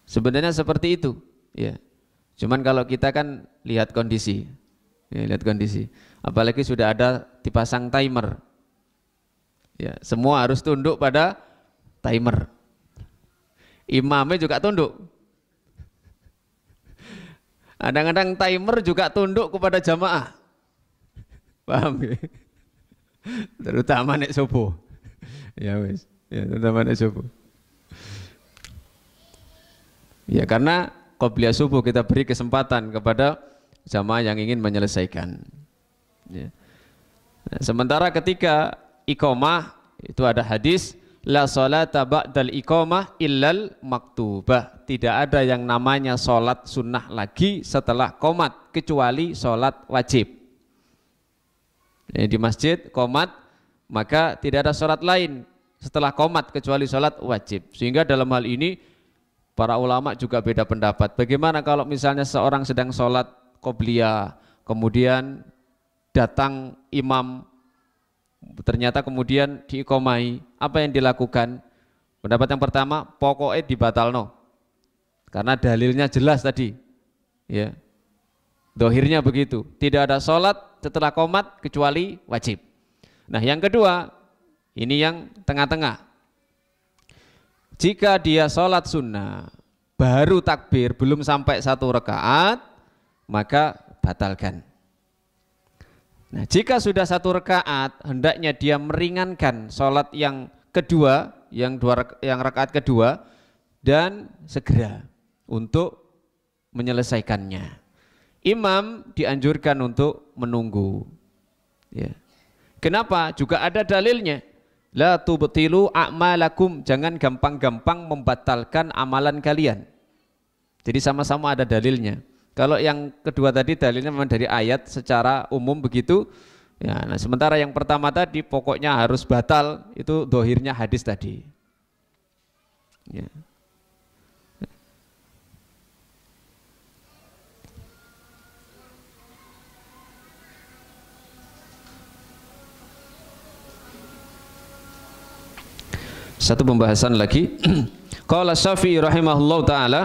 sebenarnya seperti itu, ya. Cuman kalau kita kan lihat kondisi, ya, lihat kondisi. Apalagi sudah ada dipasang timer, ya, semua harus tunduk pada timer. Imamnya juga tunduk. Kadang-kadang timer juga tunduk kepada jamaah. Paham ya? Terutama nek subuh. Ya wis, ya, terutama nek subuh. Ya, karena qobliyah subuh kita beri kesempatan kepada jamaah yang ingin menyelesaikan. Ya. Nah, sementara ketika iqamah itu ada hadis la sholata ba'dal iqamah illal maktubah, tidak ada yang namanya sholat sunnah lagi setelah qomat kecuali sholat wajib. Di masjid qomat, maka tidak ada sholat lain setelah qomat kecuali sholat wajib. Sehingga dalam hal ini para ulama juga beda pendapat. Bagaimana kalau misalnya seorang sedang sholat qobliyah, kemudian datang imam, ternyata kemudian diiqomai, apa yang dilakukan? Pendapat yang pertama, pokoknya dibatalno, karena dalilnya jelas tadi, ya, dohirnya begitu, tidak ada sholat setelah qomat kecuali wajib. Nah, yang kedua, ini yang tengah-tengah, jika dia sholat sunnah baru takbir, belum sampai 1 rakaat, maka batalkan. Nah, jika sudah 1 rakaat, hendaknya dia meringankan sholat yang kedua, yang rakaat kedua, dan segera untuk menyelesaikannya. Imam dianjurkan untuk menunggu. Ya. Kenapa? Juga ada dalilnya. La tubtilu a'malakum, jangan gampang-gampang membatalkan amalan kalian. Jadi sama-sama ada dalilnya. Kalau yang kedua tadi dalilnya memang dari ayat secara umum begitu, ya. Nah, sementara yang pertama tadi pokoknya harus batal, itu dohirnya hadis tadi. Ya. Satu pembahasan lagi. Qala Syafi'i rahimahullah taala,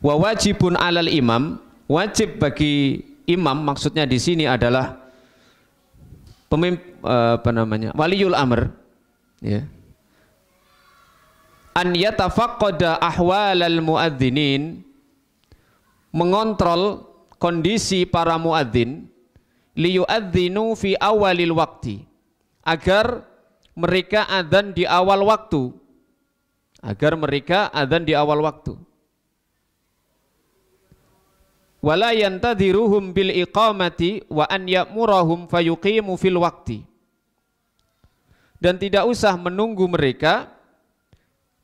wa wajibun 'alal imam, wajib bagi imam, maksudnya di sini adalah waliul amr, ya. An yatafaqqada ahwalal muadzinin, mengontrol kondisi para muadzin, liyuadzinu fi awalil wakti, agar mereka adzan di awal waktu, wala yantadhiruhum bil iqamati wa an ya'murahum fayuqimu fil waqti, dan tidak usah menunggu mereka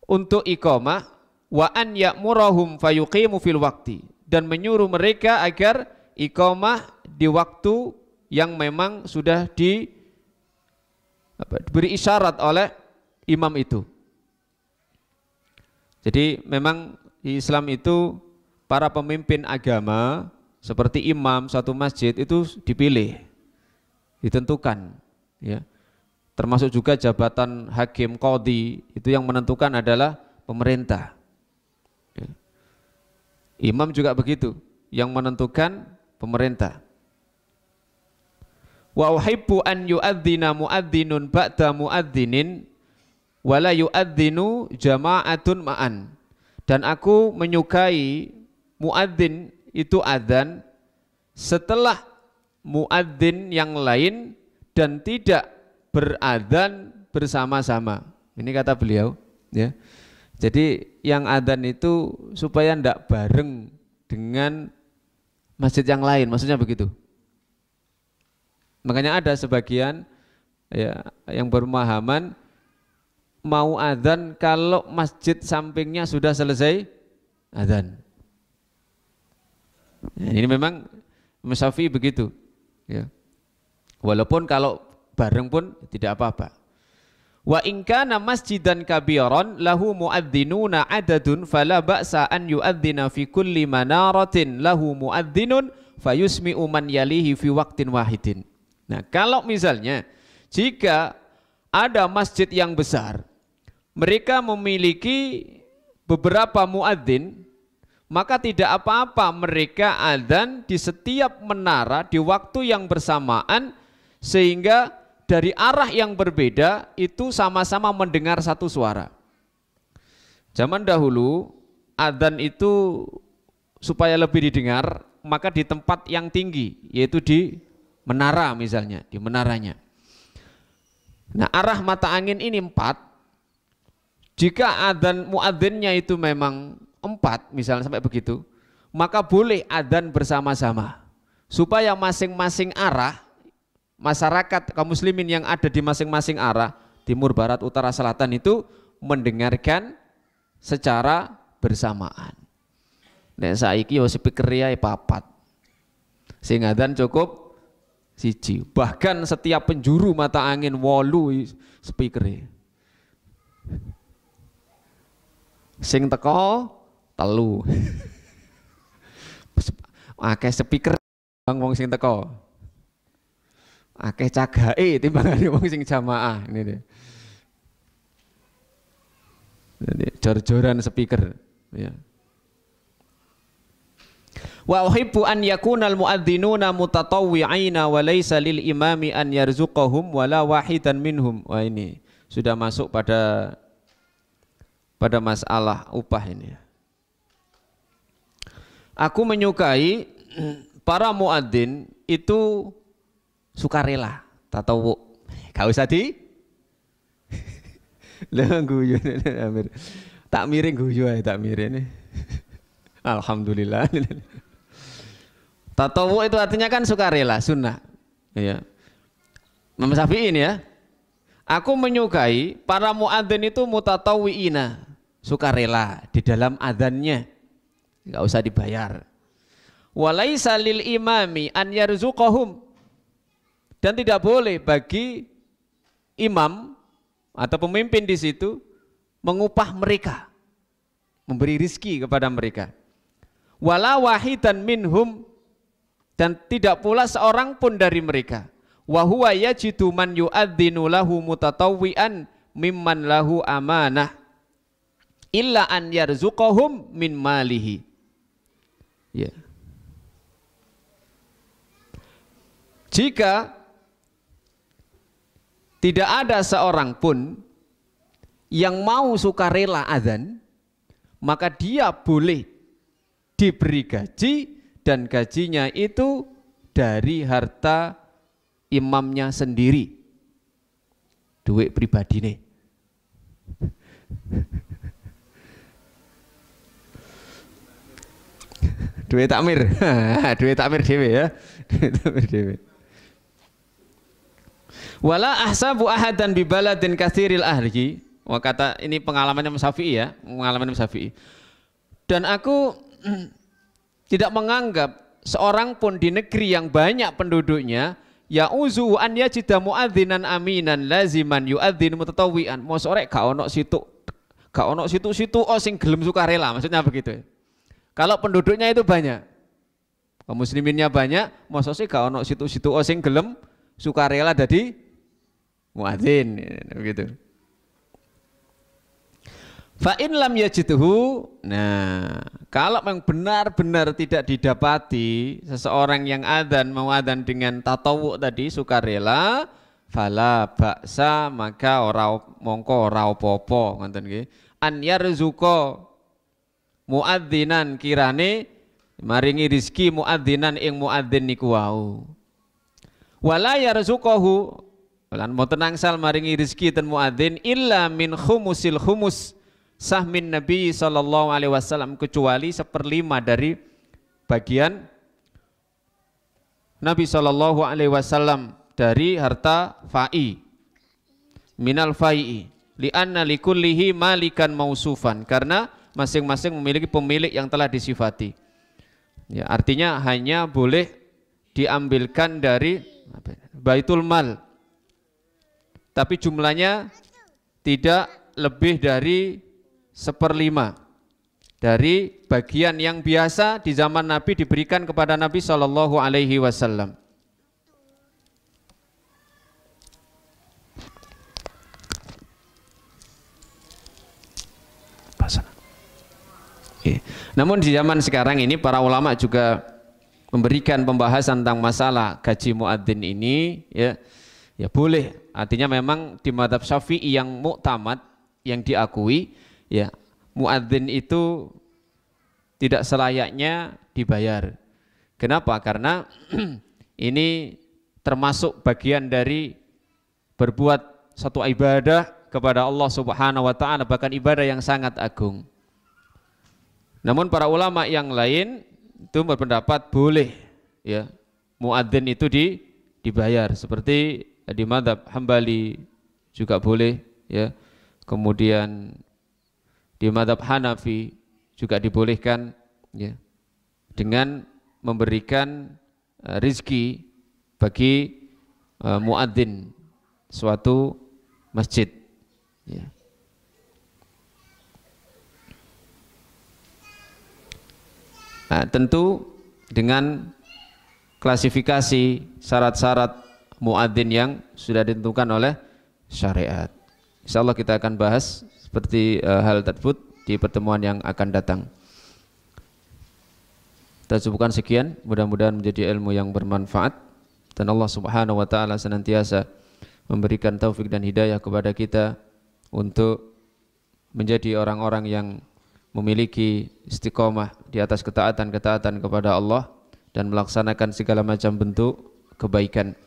untuk iqamah, wa an ya'murahum fayuqimu fil waqti, dan menyuruh mereka agar iqamah di waktu yang memang sudah diberi isyarat oleh imam itu. Jadi memang di Islam itu para pemimpin agama seperti imam suatu masjid itu dipilih, ditentukan, ya. Termasuk juga jabatan hakim, qadhi, itu yang menentukan adalah pemerintah. Ya. Imam juga begitu, yang menentukan pemerintah. Wa uhibbu an yu'adzina mu'adzinun ba'da mu'adzinin wa la yu'adzinu jama'atun ma'an. Dan aku menyukai muadzin itu adzan setelah muadzin yang lain dan tidak beradzan bersama-sama. Ini kata beliau, ya. Jadi yang adzan itu supaya tidak bareng dengan masjid yang lain, maksudnya begitu. Makanya ada sebagian, ya, yang berpemahaman mau adzan kalau masjid sampingnya sudah selesai adzan. Nah, ini memang Syafi'i begitu, ya. Walaupun kalau bareng pun tidak apa-apa. Wa in kana masjidan kabiran lahu muadzinuna adadun fala ba'sa an yu'adzina fi kulli manaratin lahu muadzinun fayusmi'u man yalihi fi waqtin wahidin. Nah, kalau misalnya jika ada masjid yang besar, mereka memiliki beberapa muadzin, maka tidak apa-apa mereka adzan di setiap menara di waktu yang bersamaan, sehingga dari arah yang berbeda itu sama-sama mendengar satu suara. Zaman dahulu adzan itu supaya lebih didengar, maka di tempat yang tinggi, yaitu di menara misalnya, di menaranya. Nah, arah mata angin ini 4. Jika adzan muadzinnya itu memang 4, misalnya sampai begitu, maka boleh adzan bersama-sama supaya masing-masing arah masyarakat kaum muslimin yang ada di masing-masing arah, timur, barat, utara, selatan, itu mendengarkan secara bersamaan. Nek saiki yo speaker ya 4. Sing adzan cukup 1. Bahkan setiap penjuru mata angin 8 speaker. Sing teko 3. Akeh speaker wong sing teko. Akeh cagake timbangane wong sing jamaah ini deh. Jadi jor-joran speaker, ya. Wa uhibbu an yakunal muadzinuna mutatawwi'ina wa laysa lil imami an yarzuqahum wala wahidan minhum. Wah, ini sudah masuk pada masalah upah ini. Aku menyukai para muadzin itu sukarela, tatawu. Gak usah di guyu Amir. Tak miring guyu ae, tak miring. Alhamdulillah. Tatawu itu artinya kan sukarela, sunnah. Ya. Imam Syafi'i ini, ya. Aku menyukai para muadzin itu mutatawwi'ina, sukarela di dalam adzannya. Enggak usah dibayar. Walaisa lil imami an yarzuqahum, dan tidak boleh bagi imam atau pemimpin di situ mengupah mereka. memberi rizki kepada mereka. Wala wahidan minhum, dan tidak pula seorang pun dari mereka. Wa huwa yajidu man yu'adzinu lahu mutatawwi'an mimman lahu amanah illa an yarzuqahum min malihi. Ya. Jika tidak ada seorang pun yang mau sukarela azan, maka dia boleh diberi gaji, dan gajinya itu dari harta imamnya sendiri, duit pribadi nih. Duit takmir, duit takmir dewe ya, duit takmir dewe. Wala ahsabu ahadan bi baladin katsiril ahli. Wah, kata ini pengalamannya Imam Syafi'i ya, pengalaman Imam Syafi'i. Dan aku tidak menganggap seorang pun di negeri yang banyak penduduknya ya'uzu an yajida muadzinan aminan laziman yu'adzin mutatawwi'an. Mosok rek gak ono situ oh sing gelem sukarela, maksudnya begitu. Kalau penduduknya itu banyak, kaum musliminnya banyak, mosok sih gak ono situ oh sing gelem sukarela dadi muadzin begitu. Fa in lam yajidhu, nah kalau memang benar-benar tidak didapati seseorang yang adzan mau adzan dengan tatawu tadi sukarela, fala ba'sa, maka ora mongko ora apa-apa ngoten nggih. An yarzuqa muadzinan, kirane maringi rizki muadzinan ing muadzin niku wau. Wala yarzuqahu, lan mboten angsal maringi rizki ten muadzin illa min khumusil khumus sahmin Nabi sallallahu alaihi wasallam, kecuali 1/5 dari bagian Nabi sallallahu alaihi wasallam dari harta fa'i, minal fa'i, li'anna likullihi malikan mausufan, karena masing-masing memiliki pemilik yang telah disifati. Ya, artinya hanya boleh diambilkan dari baitul mal, tapi jumlahnya tidak lebih dari 1/5 dari bagian yang biasa di zaman Nabi diberikan kepada Nabi Shallallahu Alaihi Wasallam. Namun di zaman sekarang ini para ulama juga memberikan pembahasan tentang masalah gaji muadzin ini, ya boleh. Artinya memang di mazhab Syafi'i yang muktamad, yang diakui, ya muadzin itu tidak selayaknya dibayar. Kenapa? Karena ini termasuk bagian dari berbuat satu ibadah kepada Allah Subhanahu wa taala, bahkan ibadah yang sangat agung. Namun para ulama yang lain itu berpendapat boleh ya muadzin itu dibayar, seperti di mazhab Hambali juga boleh ya. Kemudian di mazhab Hanafi juga dibolehkan ya, dengan memberikan rizki bagi muadzin suatu masjid ya. Nah, tentu dengan klasifikasi syarat-syarat muadzin yang sudah ditentukan oleh syariat. Insyaallah kita akan bahas seperti hal tersebut di pertemuan yang akan datang. Kita cukupkan sekian, mudah-mudahan menjadi ilmu yang bermanfaat dan Allah Subhanahu wa taala senantiasa memberikan taufik dan hidayah kepada kita untuk menjadi orang-orang yang memiliki istiqomah di atas ketaatan-ketaatan kepada Allah dan melaksanakan segala macam bentuk kebaikan.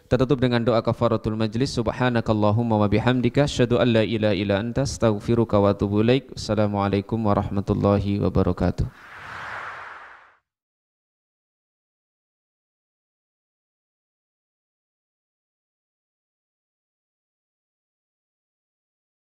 Kita tutup dengan doa kafaratul majlis. Subhanakallahumma wa bihamdika asyhadu an la ilaha illa anta astaghfiruka wa atubu ilaik. Assalamualaikum warahmatullahi wabarakatuh.